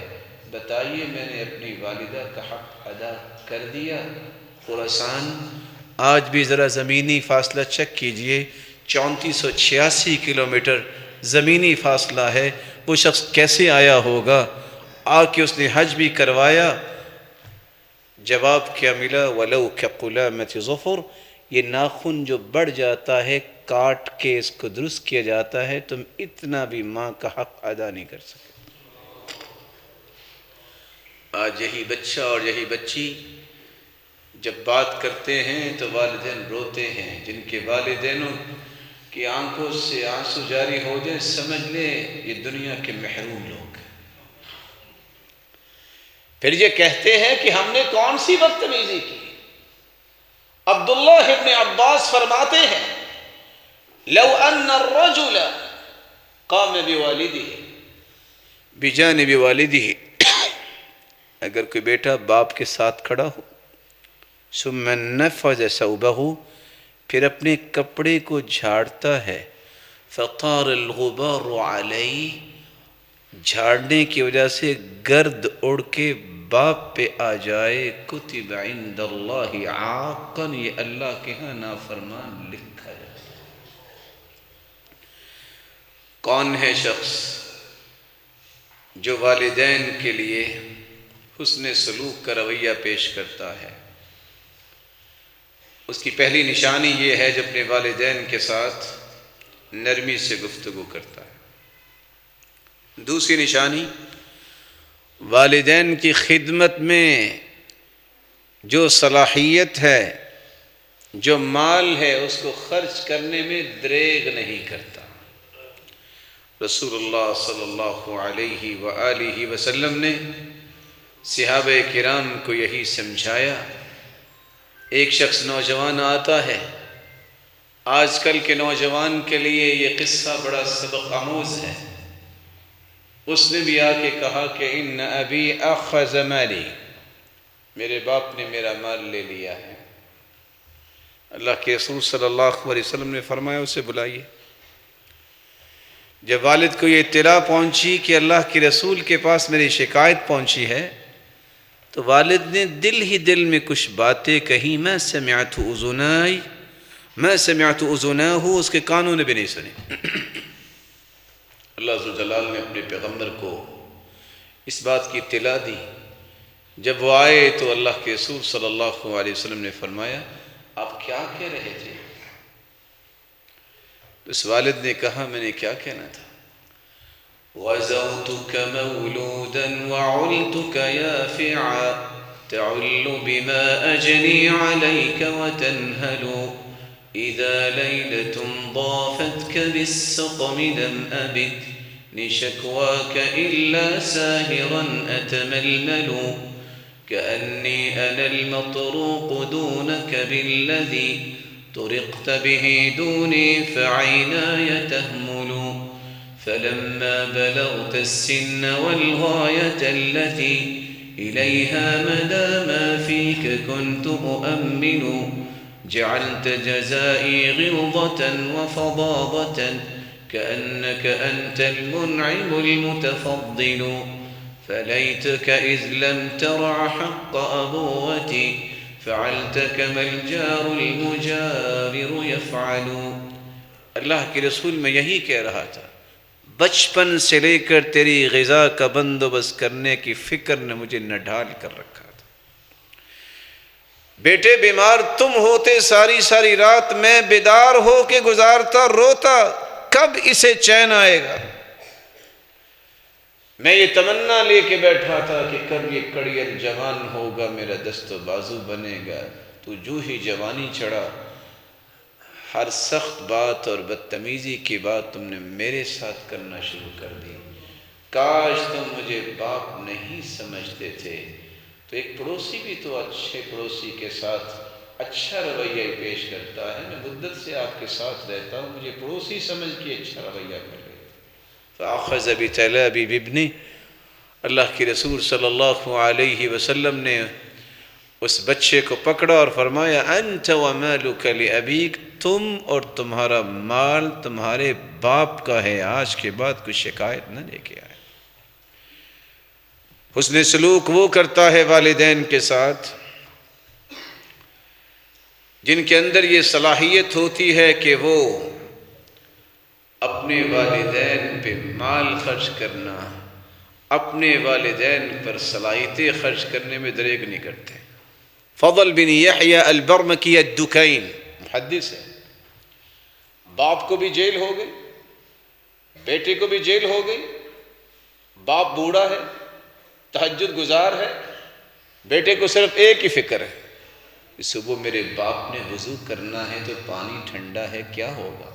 بتائیے میں نے اپنی والدہ کا حق ادا کر دیا؟ خراسان آج بھی ذرا زمینی فاصلہ چیک کیجئے، 3486 کلومیٹر زمینی فاصلہ ہے۔ وہ شخص کیسے آیا ہوگا؟ آ کے اس نے حج بھی کروایا۔ جواب کیا ملا؟ وَلَوْ كَقُلَامَةِ ظُفُرٍ، یہ ناخن جو بڑھ جاتا ہے کاٹ کے اس کو درست کیا جاتا ہے، تم اتنا بھی ماں کا حق ادا نہیں کر سکے۔ آج یہی بچہ اور یہی بچی جب بات کرتے ہیں تو والدین روتے ہیں، جن کے والدینوں کی آنکھوں سے آنسو جاری ہو جائیں سمجھ لیں یہ دنیا کے محروم لوگ ہیں۔ پھر یہ کہتے ہیں کہ ہم نے کون سی بدتمیزی کی؟ عبداللہ ابن عباس فرماتے ہیں لو ان الرجل قام بوالدہ بجانب والدہ، اگر کوئی بیٹا باپ کے ساتھ کھڑا ہو، ثم نفض ثوبہ، پھر اپنے کپڑے کو جھاڑتا ہے، فطار الغبار علیہ، جھاڑنے کی وجہ سے گرد اڑ کے باپ پہ آ جائے، کتب عند اللہ عاقا، یہ اللہ کے ہاں نافرمان لکھا جائے۔ کون ہے شخص جو والدین کے لیے حسن سلوک کا رویہ پیش کرتا ہے؟ اس کی پہلی نشانی یہ ہے جو اپنے والدین کے ساتھ نرمی سے گفتگو کرتا ہے۔ دوسری نشانی، والدین کی خدمت میں جو صلاحیت ہے، جو مال ہے، اس کو خرچ کرنے میں دریغ نہیں کرتا۔ رسول اللہ صلی اللہ علیہ وآلہ وسلم نے صحابہ کرام کو یہی سمجھایا۔ ایک شخص نوجوان آتا ہے، آج کل کے نوجوان کے لیے یہ قصہ بڑا سبق آموز ہے۔ اس نے بھی آ کے کہا کہ ان ابی اخذ مالی، میرے باپ نے میرا مال لے لیا ہے۔ اللہ کے رسول صلی اللہ علیہ وسلم نے فرمایا اسے بلائیے۔ جب والد کو یہ اطلاع پہنچی کہ اللہ کے رسول کے پاس میری شکایت پہنچی ہے، تو والد نے دل ہی دل میں کچھ باتیں کہیں، میں سمعت اذنائی، میں سمعت اذناہ، اس کے کانوں نے بھی نہیں سنی۔ اللہ عز و جلال نے اپنے پیغمبر کو اس بات کی اطلاع دی۔ جب وہ آئے تو اللہ کے رسول صلی اللہ علیہ وسلم نے فرمایا آپ کیا کہہ رہے تھے؟ اس والد نے کہا میں نے کیا کہنا تھا؟ غزوتك مولودا وعلتك يافعا تعل بما أجني عليك وتنهل إذا ليلة ضافتك بالسقم لم أبت لشكواك إلا ساهرا أتململ كأني أنا المطروق دونك بالذي طرقت به دوني فعيناي تهمل فلما بلغت السن والغاية التي إليها مدى ما فيك كنت أؤمل جعلت جزائي غلظة وفظاظة كأنك أنت المنعم المتفضل فليتك إذ لم ترع حق أبوتي فعلت كما الجار المجاور يفعل۔ اللہ کے رسول میں یہی کہہ رہا تھا، بچپن سے لے کر تیری غذا کا بندوبست کرنے کی فکر نے مجھے نہ ڈھال کر رکھا تھا۔ بیٹے بیمار تم ہوتے، ساری ساری رات میں بیدار ہو کے گزارتا، روتا، کب اسے چین آئے گا؟ میں یہ تمنا لے کے بیٹھا تھا کہ کب یہ کڑیل جوان ہوگا، میرا دست و بازو بنے گا۔ تو جو ہی جوانی چڑھا، ہر سخت بات اور بدتمیزی کی بات تم نے میرے ساتھ کرنا شروع کر دی۔ کاش تم مجھے باپ نہیں سمجھتے تھے۔ تو ایک پڑوسی بھی تو اچھے پڑوسی کے ساتھ اچھا رویہ پیش کرتا ہے۔ میں مدت سے آپ کے ساتھ رہتا ہوں، مجھے پڑوسی سمجھ کے اچھا رویہ کر رہے۔ فَأَخَذَ بِتَلَابِبِ ابْنِهِ، اللہ کے رسول صلی اللہ علیہ وسلم نے اس بچے کو پکڑا اور فرمایا انت ومالک لابیک، تم اور تمہارا مال تمہارے باپ کا ہے، آج کے بعد کوئی شکایت نہ لے کے آئے۔ حسن سلوک وہ کرتا ہے والدین کے ساتھ جن کے اندر یہ صلاحیت ہوتی ہے کہ وہ اپنے والدین پہ مال خرچ کرنا، اپنے والدین پر صلاحیتیں خرچ کرنے میں دریغ نہیں کرتے۔ فضل بن یحییٰ البرمکی الدکین محدث ہے، باپ کو بھی جیل ہو گئی، بیٹے کو بھی جیل ہو گئی، باپ بوڑھا ہے، تہجد گزار ہے، بیٹے کو صرف ایک ہی فکر ہے، صبح میرے باپ نے وضو کرنا ہے تو پانی ٹھنڈا ہے، کیا ہوگا،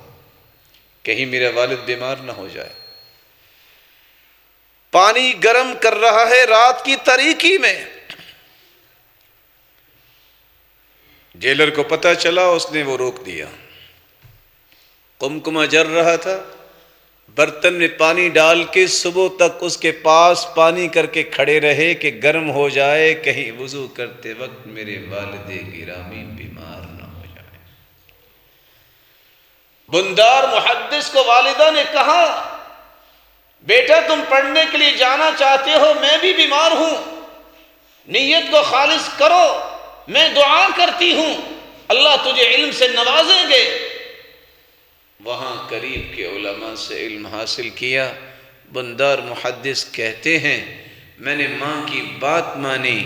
کہیں میرا والد بیمار نہ ہو جائے۔ پانی گرم کر رہا ہے رات کی تاریکی میں، جیلر کو پتہ چلا، اس نے وہ روک دیا۔ قمقمہ جل رہا تھا، برتن میں پانی ڈال کے صبح تک اس کے پاس پانی کر کے کھڑے رہے کہ گرم ہو جائے، کہیں وضو کرتے وقت میرے والد گرامی بیمار نہ ہو جائے۔ بندار محدث کو والدہ نے کہا بیٹا تم پڑھنے کے لیے جانا چاہتے ہو، میں بھی بیمار ہوں، نیت کو خالص کرو، میں دعا کرتی ہوں اللہ تجھے علم سے نوازیں گے۔ وہاں قریب کے علماء سے علم حاصل کیا۔ بندار محدث کہتے ہیں میں نے ماں کی بات مانی،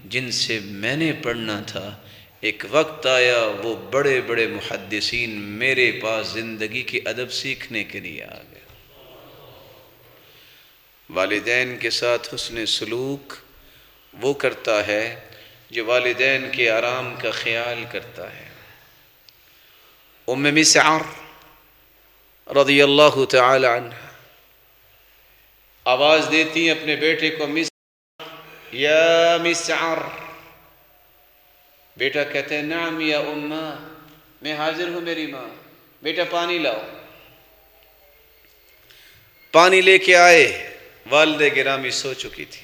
جن سے میں نے پڑھنا تھا، ایک وقت آیا وہ بڑے بڑے محدثین میرے پاس زندگی کی ادب سیکھنے کے لیے آ گئے۔ والدین کے ساتھ حسن سلوک وہ کرتا ہے جو والدین کے آرام کا خیال کرتا ہے۔ ام مسعر رضی اللہ تعالی عنہ آواز دیتی ہیں اپنے بیٹے کو، مسعر یا مسعر، بیٹا کہتے ہیں نعم یا اماں، میں حاضر ہوں میری ماں، بیٹا پانی لاؤ۔ پانی لے کے آئے، والد گرامی سو چکی تھی،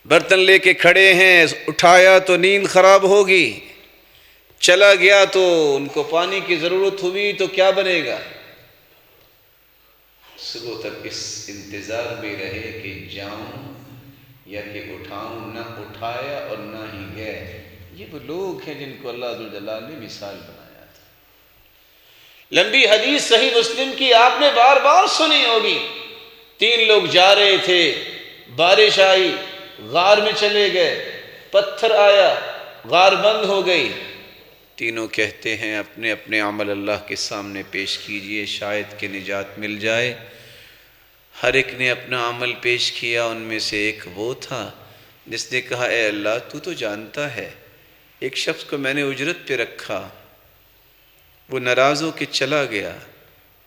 برتن لے کے کھڑے ہیں، اٹھایا تو نیند خراب ہوگی، چلا گیا تو ان کو پانی کی ضرورت ہوئی تو کیا بنے گا؟ صبح تک اس انتظار میں رہے کہ جاؤں یا کہ اٹھاؤں، نہ اٹھایا اور نہ ہی گئے۔ یہ وہ لوگ ہیں جن کو اللہ ذوالجلال نے مثال بنایا تھا۔ لمبی حدیث صحیح مسلم کی آپ نے بار بار سنی ہوگی، 3 لوگ جا رہے تھے، بارش آئی، غار میں چلے گئے، پتھر آیا، غار بند ہو گئی۔ تینوں کہتے ہیں اپنے اپنے عمل اللہ کے سامنے پیش کیجئے، شاید کہ نجات مل جائے۔ ہر ایک نے اپنا عمل پیش کیا، ان میں سے ایک وہ تھا جس نے کہا اے اللہ تو جانتا ہے، ایک شخص کو میں نے اجرت پہ رکھا، وہ ناراض ہو کے چلا گیا،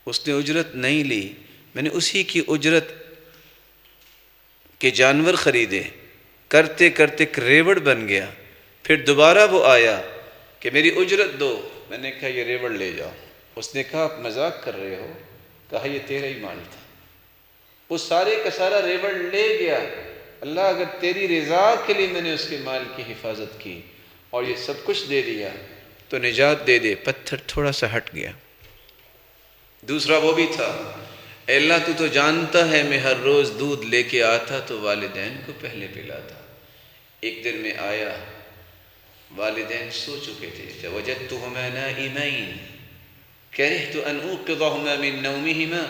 اس نے اجرت نہیں لی، میں نے اسی کی اجرت کے جانور خریدے، کرتے کرتے ایک ریوڑ بن گیا، پھر دوبارہ وہ آیا کہ میری اجرت دو، میں نے کہا یہ ریوڑ لے جاؤ۔ اس نے کہا آپ مذاق کر رہے ہو، کہا یہ تیرا ہی مال تھا۔ وہ سارے کا سارا ریوڑ لے گیا، اللہ اگر تیری رضا کے لیے میں نے اس کے مال کی حفاظت کی اور یہ سب کچھ دے دیا تو نجات دے دے۔ پتھر تھوڑا سا ہٹ گیا۔ دوسرا وہ بھی تھا، اے اللہ تو جانتا ہے میں ہر روز دودھ لے کے آتا تو والدین کو پہلے پلاتا، ایک دن میں آیا والدین سو چکے تھے، فوجدتهما نائمین کرہت ان اوقظهما من نومهما،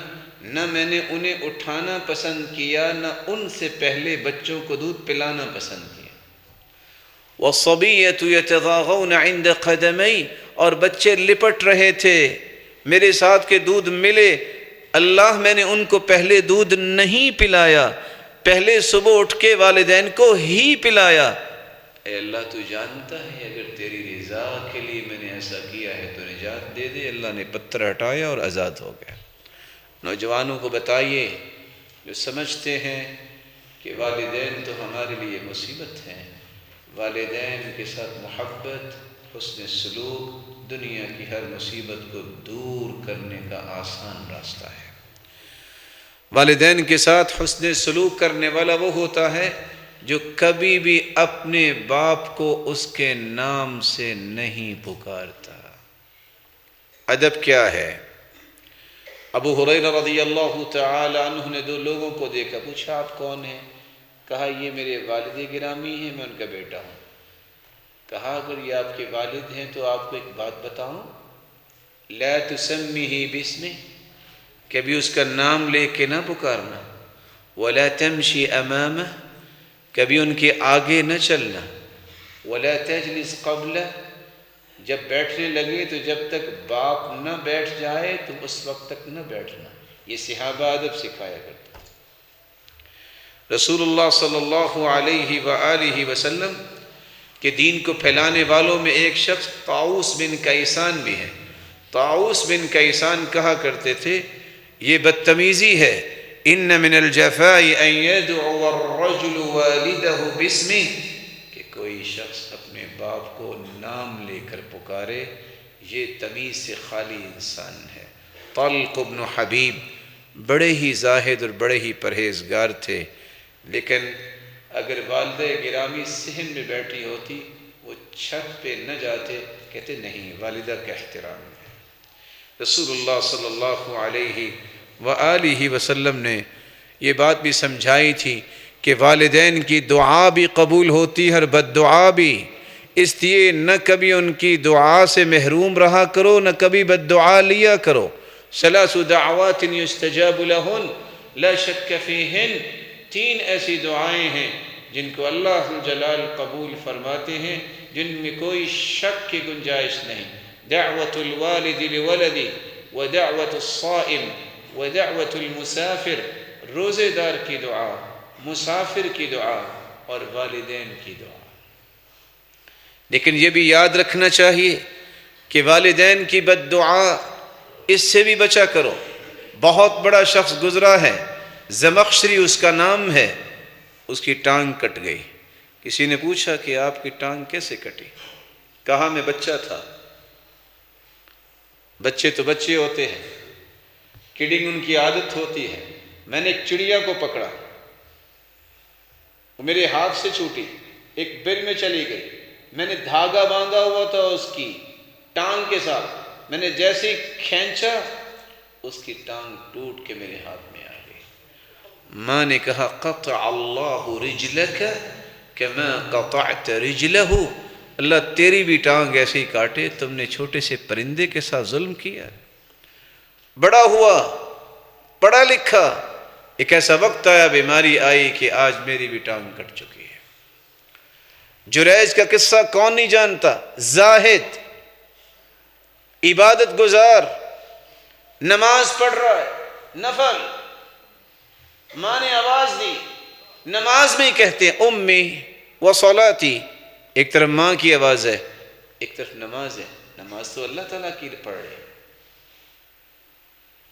نہ میں نے انہیں اٹھانا پسند کیا نہ ان سے پہلے بچوں کو دودھ پلانا پسند کیا۔ والصبیۃ یتضاغون عند قدمی، اور بچے لپٹ رہے تھے میرے ساتھ کہ دودھ ملے، اللہ میں نے ان کو پہلے دودھ نہیں پلایا، پہلے صبح اٹھ کے والدین کو ہی پلایا۔ اے اللہ تو جانتا ہے اگر تیری رضا کے لیے میں نے ایسا کیا ہے تو نجات دے دے۔ اللہ نے پتھر ہٹایا اور آزاد ہو گیا۔ نوجوانوں کو بتائیے جو سمجھتے ہیں کہ والدین تو ہمارے لیے مصیبت ہیں، والدین کے ساتھ محبت، حسن سلوک دنیا کی ہر مصیبت کو دور کرنے کا آسان راستہ ہے۔ والدین کے ساتھ حسن سلوک کرنے والا وہ ہوتا ہے جو کبھی بھی اپنے باپ کو اس کے نام سے نہیں پکارتا۔ ادب کیا ہے؟ ابو ہریرہ رضی اللہ تعالی عنہ نے دو لوگوں کو دیکھا، پوچھا آپ کون ہیں؟ کہا یہ میرے والد گرامی ہیں، میں ان کا بیٹا ہوں۔ کہا اگر یہ آپ کے والد ہیں تو آپ کو ایک بات بتاؤں، لا تسمیہ باسمہ، کبھی اس کا نام لے کے نہ پکارنا، ولا تمشی امامہ، کبھی ان کے آگے نہ چلنا، ولا تجلس قبلہ، جب بیٹھنے لگے تو جب تک باپ نہ بیٹھ جائے تم اس وقت تک نہ بیٹھنا۔ یہ صحابہ ادب سکھایا کرتے۔ رسول اللہ صلی اللہ علیہ وآلہ وسلم کے دین کو پھیلانے والوں میں ایک شخص طاؤس بن کیسان بھی ہے۔ طاؤس بن کیسان کہا کرتے تھے یہ بدتمیزی ہے، ان من الجفاء ان يدعو الرجل والدہ باسمہ، کہ کوئی شخص اپنے باپ کو نام لے کر پکارے، یہ تمیز سے خالی انسان ہے۔ طلق بن حبیب بڑے ہی زاہد اور بڑے ہی پرہیزگار تھے، لیکن اگر والدہ گرامی صحن میں بیٹھی ہوتی وہ چھت پہ نہ جاتے، کہتے نہیں والدہ کا احترام ہے۔ رسول اللہ صلی اللہ علیہ وآلہ وسلم نے یہ بات بھی سمجھائی تھی کہ والدین کی دعا بھی قبول ہوتی ہے اور بد دعا بھی، اس لیے نہ کبھی ان کی دعا سے محروم رہا کرو، نہ کبھی بد دعا لیا کرو۔ ثلاث دعوات یستجاب لہن لا شک فیہن، تین ایسی دعائیں ہیں جن کو اللہ جلال قبول فرماتے ہیں، جن میں کوئی شک کی گنجائش نہیں۔ دعوت الوالد لولدی ودعوت الصائم ودعوت المسافر، روزے دار کی دعا، مسافر کی دعا اور والدین کی دعا۔ لیکن یہ بھی یاد رکھنا چاہیے کہ والدین کی بد دعا اس سے بھی بچا کرو۔ بہت بڑا شخص گزرا ہے، زمخشری اس کا نام ہے، اس کی ٹانگ کٹ گئی۔ کسی نے پوچھا کہ آپ کی ٹانگ کیسے کٹی؟ کہا میں بچہ تھا۔ بچے تو بچے ہوتے ہیں، کڈنگ ان کی عادت ہوتی ہے۔ میں نے ایک چڑیا کو پکڑا، وہ میرے ہاتھ سے چھوٹی، ایک بل میں چلی گئی۔ میں نے دھاگا باندھا ہوا تھا اس کی ٹانگ کے ساتھ، میں نے جیسے ہی کھینچا اس کی ٹانگ ٹوٹ کے میرے ہاتھ میں آ گئی۔ ماں نے کہا قطع اللہ رجلک کما قطعت رجلہ، اللہ تیری بھی ٹانگ ایسے ہی کاٹے، تم نے چھوٹے سے پرندے کے ساتھ ظلم کیا۔ بڑا ہوا، پڑھا لکھا، ایک ایسا وقت آیا، بیماری آئی کہ آج میری بھی ٹانگ کٹ چکی ہے۔ جریج کا قصہ کون نہیں جانتا؟ زاہد، عبادت گزار، نماز پڑھ رہا ہے نفل، ماں نے آواز دی، نماز میں ہی کہتے ہیں امی و صلاتی، ایک طرف ماں کی آواز ہے ایک طرف نماز ہے، نماز تو اللہ تعالیٰ کی پڑھ رہے۔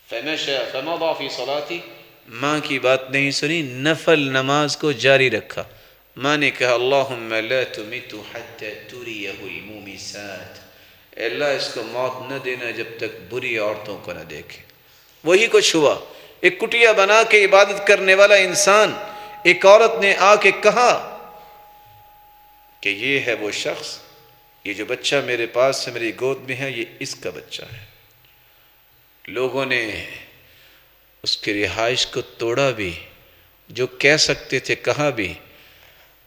فمشى فمضى في صلاتی، ماں کی بات نہیں سنی، نفل نماز کو جاری رکھا۔ ماں نے کہا اللہم لا تمت حتى تریہ المومسات، اے اللہ اس کو موت نہ دینا جب تک بری عورتوں کو نہ دیکھے۔ وہی کچھ ہوا، ایک کٹیا بنا کے عبادت کرنے والا انسان، ایک عورت نے آ کے کہا کہ یہ ہے وہ شخص، یہ جو بچہ میرے پاس سے میری گود میں ہے یہ اس کا بچہ ہے۔ لوگوں نے اس کی رہائش کو توڑا بھی، جو کہہ سکتے تھے کہا بھی۔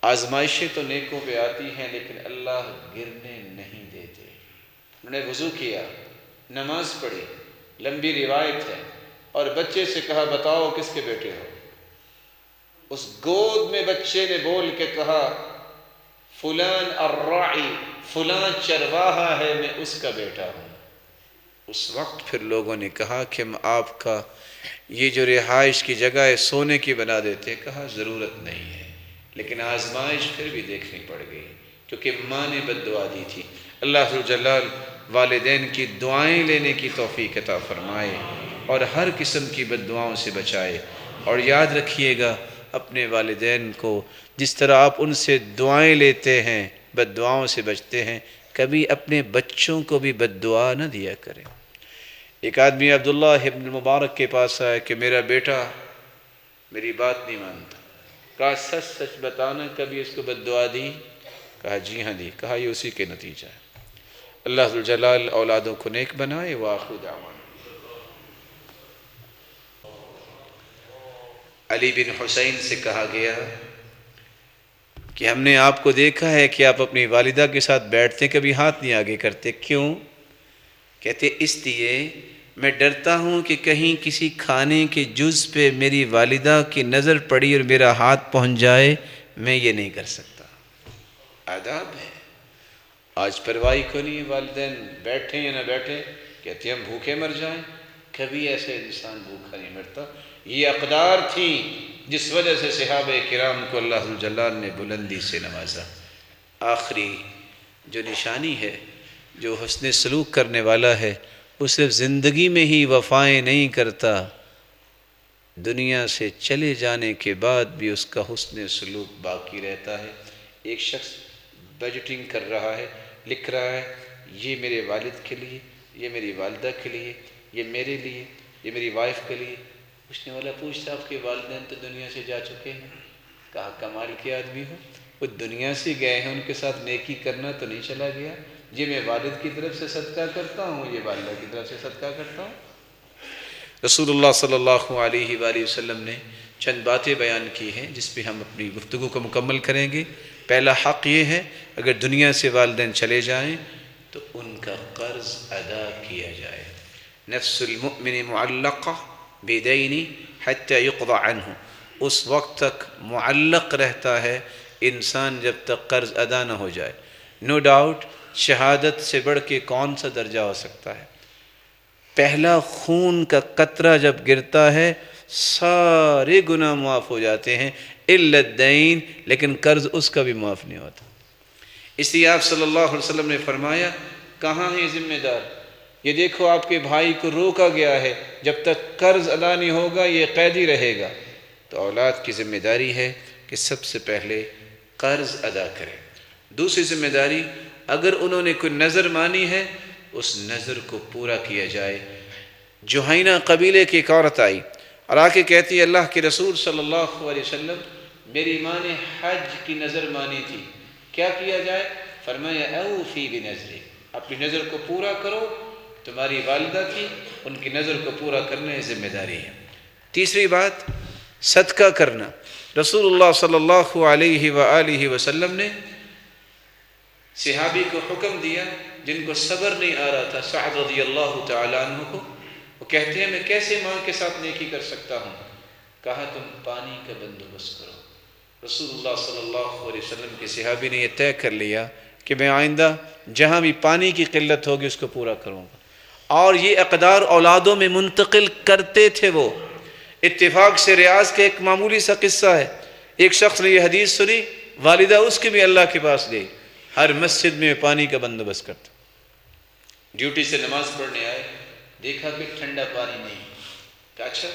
آزمائشیں تو نیکوں پہ آتی ہیں لیکن اللہ گرنے نہیں دیتے۔ انہوں نے وضو کیا، نماز پڑھی، لمبی روایت ہے، اور بچے سے کہا بتاؤ کس کے بیٹے ہو؟ اس گود میں بچے نے بول کے کہا فلان الراعی، فلان چرواہا ہے، میں اس کا بیٹا ہوں۔ اس وقت پھر لوگوں نے کہا کہ ہم آپ کا یہ جو رہائش کی جگہ ہے سونے کی بنا دیتے۔ کہا ضرورت نہیں ہے، لیکن آزمائش پھر بھی دیکھنی پڑ گئی کیونکہ ماں نے بد دعا دی تھی۔ اللہ جلال والدین کی دعائیں لینے کی توفیق عطا فرمائے اور ہر قسم کی بد دعاؤں سے بچائے۔ اور یاد رکھیے گا اپنے والدین کو جس طرح آپ ان سے دعائیں لیتے ہیں، بد دعاؤں سے بچتے ہیں، کبھی اپنے بچوں کو بھی بد دعا نہ دیا کریں۔ ایک آدمی عبداللہ ابن مبارک کے پاس آیا کہ میرا بیٹا میری بات نہیں مانتا۔ کہا سچ سچ بتانا کبھی اس کو بد دعا دی؟ کہا جی ہاں دی۔ کہا یہ اسی کے نتیجہ ہے۔ اللہ ذوالجلال اولادوں کو نیک بنائے۔ وآخر دعوانا علی بن حسین سے کہا گیا کہ ہم نے آپ کو دیکھا ہے کہ آپ اپنی والدہ کے ساتھ بیٹھتے کبھی ہاتھ نہیں آگے کرتے، کیوں؟ کہتے اس لیے میں ڈرتا ہوں کہ کہیں کسی کھانے کے جز پہ میری والدہ کی نظر پڑی اور میرا ہاتھ پہنچ جائے، میں یہ نہیں کر سکتا۔ آداب ہے۔ آج پرواہی کو نہیں، والدین بیٹھیں یا نہ بیٹھیں، کہتے ہم بھوکے مر جائیں۔ کبھی ایسے انسان بھوکا نہیں مرتا۔ یہ اقدار تھی جس وجہ سے صحابہ کرام کو اللہ ذوالجلال نے بلندی سے نوازا۔ آخری جو نشانی ہے، جو حسن سلوک کرنے والا ہے، وہ صرف زندگی میں ہی وفائیں نہیں کرتا، دنیا سے چلے جانے کے بعد بھی اس کا حسن سلوک باقی رہتا ہے۔ ایک شخص بجٹنگ کر رہا ہے، لکھ رہا ہے یہ میرے والد کے لیے، یہ میری والدہ کے لیے، یہ میرے لیے، یہ میری وائف کے لیے۔ پوچھنے والا پوچھتا آپ کے والدین تو دنیا سے جا چکے ہیں؟ کہا کمال کے آدمی ہو، وہ دنیا سے گئے ہیں، ان کے ساتھ نیکی کرنا تو نہیں چلا گیا؟ یہ میں والد کی طرف سے صدقہ کرتا ہوں، یہ والدہ کی طرف سے صدقہ کرتا ہوں۔ رسول اللہ صلی اللہ علیہ وآلہ وسلم نے چند باتیں بیان کی ہیں جس پہ ہم اپنی گفتگو کو مکمل کریں گے۔ پہلا حق یہ ہے اگر دنیا سے والدین چلے جائیں تو ان کا قرض ادا کیا جائے۔ نفس المؤمن معلقہ بدین حتی یقضى عنہ، اس وقت تک معلق رہتا ہے انسان جب تک قرض ادا نہ ہو جائے۔ نو ڈاؤٹ شہادت سے بڑھ کے کون سا درجہ ہو سکتا ہے؟ پہلا خون کا قطرہ جب گرتا ہے سارے گناہ معاف ہو جاتے ہیں الا الدین، لیکن قرض اس کا بھی معاف نہیں ہوتا۔ اس لیے آپ صلی اللہ علیہ وسلم نے فرمایا کہاں ہیں ذمہ دار؟ یہ دیکھو آپ کے بھائی کو روکا گیا ہے، جب تک قرض ادا نہیں ہوگا یہ قیدی رہے گا۔ تو اولاد کی ذمہ داری ہے کہ سب سے پہلے قرض ادا کرے۔ دوسری ذمہ داری، اگر انہوں نے کوئی نظر مانی ہے اس نظر کو پورا کیا جائے۔ جوہینہ قبیلے کی ایک عورت آئی اور آ کے کہتی ہے اللہ کے رسول صلی اللہ علیہ وسلم میری ماں نے حج کی نظر مانی تھی، کیا کیا جائے؟ فرمایا اوفی بنظری، اپنی نظر کو پورا کرو، تمہاری والدہ کی ان کی نظر کو پورا کرنا ذمہ داری ہے۔ تیسری بات صدقہ کرنا۔ رسول اللہ صلی اللہ علیہ وآلہ وسلم نے صحابی کو حکم دیا جن کو صبر نہیں آ رہا تھا، سعد رضی اللہ تعالیٰ عنہ کو، وہ کہتے ہیں میں کیسے ماں کے ساتھ نیکی کر سکتا ہوں؟ کہا تم پانی کا بندوبست کرو۔ رسول اللہ صلی اللہ علیہ وسلم کے صحابی نے یہ طے کر لیا کہ میں آئندہ جہاں بھی پانی کی قلت ہوگی اس کو پورا کروں گا، اور یہ اقدار اولادوں میں منتقل کرتے تھے۔ وہ اتفاق سے ریاض کا ایک معمولی سا قصہ ہے، ایک شخص نے یہ حدیث سنی، والدہ اس کی بھی اللہ کے پاس گئی، ہر مسجد میں پانی کا بندوبست کرتا۔ ڈیوٹی سے نماز پڑھنے آئے، دیکھا کہ ٹھنڈا پانی نہیں، کہا اچھا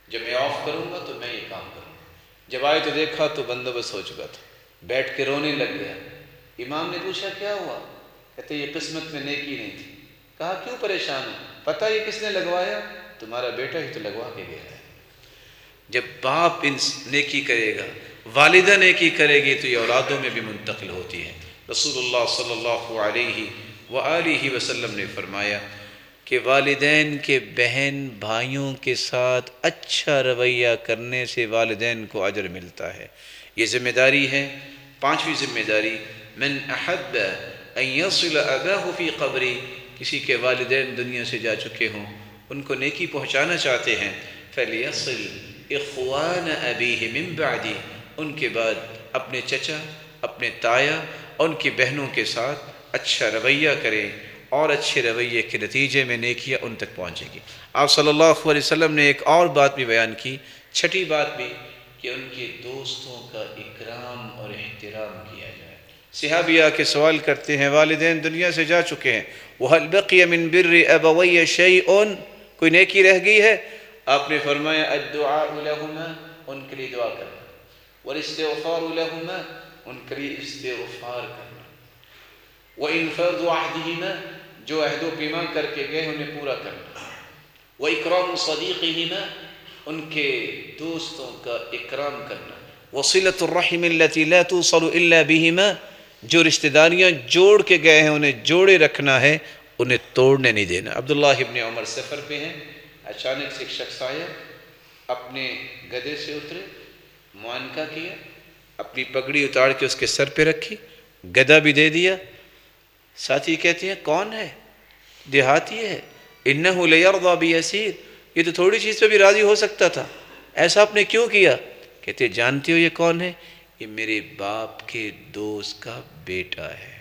جب میں آف کروں گا تو میں یہ کام کروں گا۔ جب آئے تو دیکھا تو بندوبست ہو چکا تھا، بیٹھ کے رونے لگ گیا۔ امام نے پوچھا کیا ہوا؟ کہتے یہ قسمت میں نیکی نہیں تھی۔ کہا کیوں پریشان ہو؟ پتہ یہ کس نے لگوایا؟ تمہارا بیٹا ہی تو لگوا کے گیا ہے۔ جب باپ نیکی کرے گا، والدہ نیکی کرے گی تو یہ اولادوں میں بھی منتقل ہوتی ہے۔ رسول اللہ صلی اللہ علیہ وآلہ وسلم نے فرمایا کہ والدین کے بہن بھائیوں کے ساتھ اچھا رویہ کرنے سے والدین کو اجر ملتا ہے۔ یہ ذمہ داری ہے۔ پانچویں ذمہ داری، من احب ان یصل اباہ فی قبری، کسی کے والدین دنیا سے جا چکے ہوں، ان کو نیکی پہنچانا چاہتے ہیں، فلیصل اخوان ابیہ من بعدی، ان کے بعد اپنے چچا، اپنے تایا اور ان کی بہنوں کے ساتھ اچھا رویہ کریں، اور اچھے رویے کے نتیجے میں نیکیاں ان تک پہنچے گی۔ آپ صلی اللہ علیہ وسلم نے ایک اور بات بھی بیان کی، چھٹی بات بھی، کہ ان کے دوستوں کا اکرام اور احترام کیا جائے۔ صحابی آ کے سوال کرتے ہیں والدین دنیا سے جا چکے ہیں، وَهَلْ بَقِيَ مِن بِرِّ أَبَوَيَّ شَيْءٌ، کوئی نیکی رہ گئی ہے؟ آپ نے فرمایا الدعاء لهما، ان کے لیے دعا کرنا، والاستغفار لهما، ان کے لیے استغفار کرنا، وَإِنفَاذُ عَهْدِهِمَا، جو عہد و پیمان کر کے گئے انہیں پورا کرنا، وَإِكْرَامُ صَدِيقِهِمَا، ان کے دوستوں کا اکرام کرنا. وصلۃ الرحم التي لا توصل الا بهما, جو رشتہ داریاں جوڑ کے گئے ہیں انہیں جوڑے رکھنا ہے, انہیں توڑنے نہیں دینا. عبداللہ ابن عمر سفر پہ ہیں, اچانک سے ایک شخص آیا, اپنے گدھے سے اترے, معانقہ کیا, اپنی پگڑی اتار کے اس کے سر پہ رکھی, گدھا بھی دے دیا. ساتھی کہتے ہیں کون ہے؟ دیہاتی ہے. انہ لیرضی بیسیر, یہ تو تھوڑی چیز پہ بھی راضی ہو سکتا تھا, ایسا آپ نے کیوں کیا؟ کہتے جانتے ہو یہ کون ہے؟ یہ میرے باپ کے دوست کا بیٹا ہے.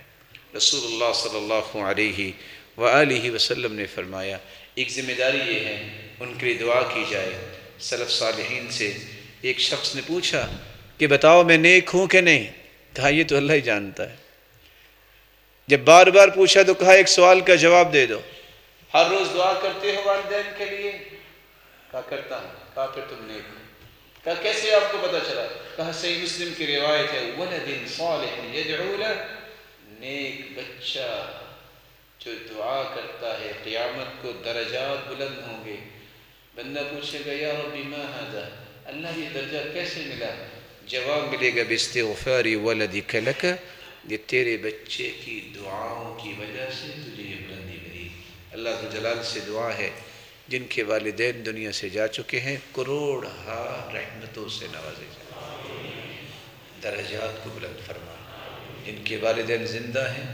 رسول اللہ صلی اللہ علیہ وآلہ وسلم نے فرمایا ایک ذمہ داری یہ ہے ان کے لیے دعا کی جائے. سلف صالحین سے ایک شخص نے پوچھا کہ بتاؤ میں نیک ہوں کہ نہیں؟ کہا یہ تو اللہ ہی جانتا ہے. جب بار بار پوچھا تو کہا ایک سوال کا جواب دے دو, ہر روز دعا کرتے ہو والدین کے لیے؟ کہا کرتا ہوں. کہا پھر تم نیک ہو. کہا کیسے آپ کو پتا چلا؟ کہا صحیح مسلم کی روایت ہے ولد صالح یدعو لہ, نیک بچہ جو دعا کرتا ہے قیامت کو درجات بلند ہوں گے. بندہ پوچھے گا یا ربی ما ھذا, اللہ یہ درجہ کیسے ملا؟ جواب ملے گا باستغفار ولدک لک, یہ تیرے بچے کی دعاؤں کی وجہ سے تجھے یہ بلندی ملی. اللہ جلال سے دعا ہے جن کے والدین دنیا سے جا چکے ہیں کروڑ رحمتوں سے نوازے جائیں, درجات کو بلند فرما. جن کے والدین زندہ ہیں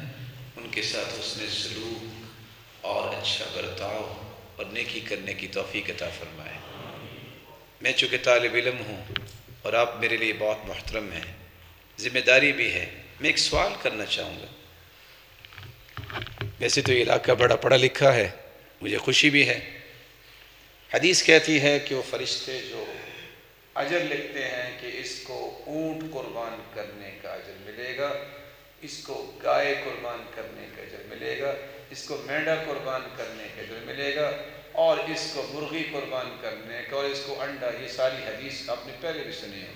ان کے ساتھ حسن سلوک اور اچھا برتاؤ اور نیکی کرنے کی توفیق عطا فرمائے. میں چونکہ طالب علم ہوں اور آپ میرے لیے بہت محترم ہیں, ذمہ داری بھی ہے, میں ایک سوال کرنا چاہوں گا. ویسے تو یہ علاقہ بڑا پڑھا لکھا ہے, مجھے خوشی بھی ہے. حدیث کہتی ہے کہ وہ فرشتے جو اجر لکھتے ہیں کہ اس کو اونٹ قربان کرنے کا اجر ملے گا, اس کو گائے قربان کرنے کا اجر ملے گا, اس کو مینڈا قربان کرنے کا اجر ملے گا, اور اس کو مرغی قربان کرنے کا, اور اس کو انڈا, یہ ساری حدیث آپ نے پہلے بھی سنی ہو.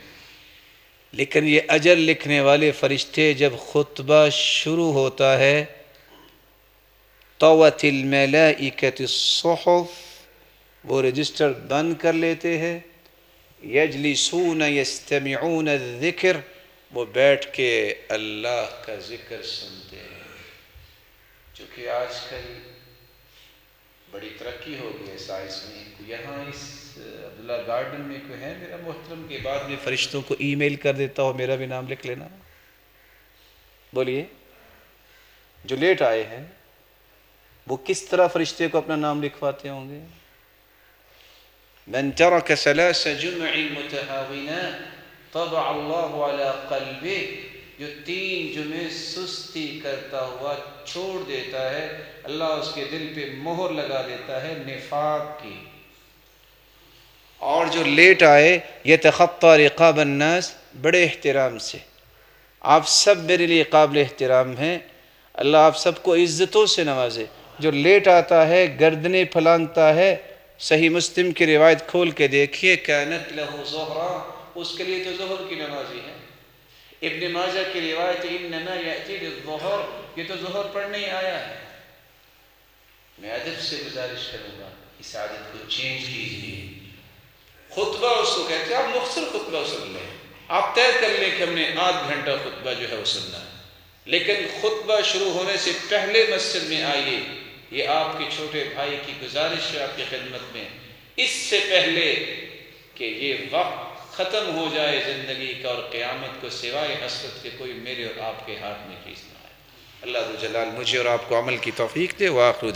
لیکن یہ اجر لکھنے والے فرشتے جب خطبہ شروع ہوتا ہے طوت الملائکۃ الصحف, وہ رجسٹر بند کر لیتے ہیں. یجلسون یستمعون الذکر, وہ بیٹھ کے اللہ کا ذکر سنتے ہیں. چونکہ آج کل بڑی ترقی ہو گئی ہے سائنس میں. یہاں اس عبداللہ گارڈن میں کوئی ہے میرا محترم کے بعد میں فرشتوں کو ای میل کر دیتا ہو میرا بھی نام لکھ لینا؟ بولیے. جو لیٹ آئے ہیں وہ کس طرح فرشتے کو اپنا نام لکھواتے ہوں گے؟ من ترک ثلاث جمع متهاونات طبع اللہ علی قلبہ, جو 3 جمعے سستی کرتا ہوا چھوڑ دیتا ہے اللہ اس کے دل پہ مہر لگا دیتا ہے نفاق کی. اور جو لیٹ آئے یتخطی رقاب الناس, بڑے احترام سے, آپ سب میرے لیے قابل احترام ہیں, اللہ آپ سب کو عزتوں سے نوازے. جو لیٹ آتا ہے گردنیں پھلانگتا ہے, صحیح مسلم کی روایت کھول کے دیکھیے کانت لہ ظہرا, اس کے لیے تو ظہر کی نمازی ہے. ابن ماجہ کی روایت انما یأتی للظہر, یہ تو ظہر پڑھنے ہی آیا ہے. میں ادب سے گزارش کروں گا اس عادت کو چینج کیجیے. خطبہ اس کو کہتے ہیں, آپ مختصر خطبہ سن لیں, آپ طے کر لیں کہ ہم نے آدھ گھنٹہ خطبہ جو ہے وہ سننا ہے, لیکن خطبہ شروع ہونے سے پہلے مسجد میں آئیے. یہ آپ کے چھوٹے بھائی کی گزارش ہے آپ کی خدمت میں, اس سے پہلے کہ یہ وقت ختم ہو جائے زندگی کا اور قیامت کو سوائے حسرت کے کوئی میرے اور آپ کے ہاتھ میں چیز نہ آئے. اللہ ذو جلال مجھے اور آپ کو عمل کی توفیق دے. وآخر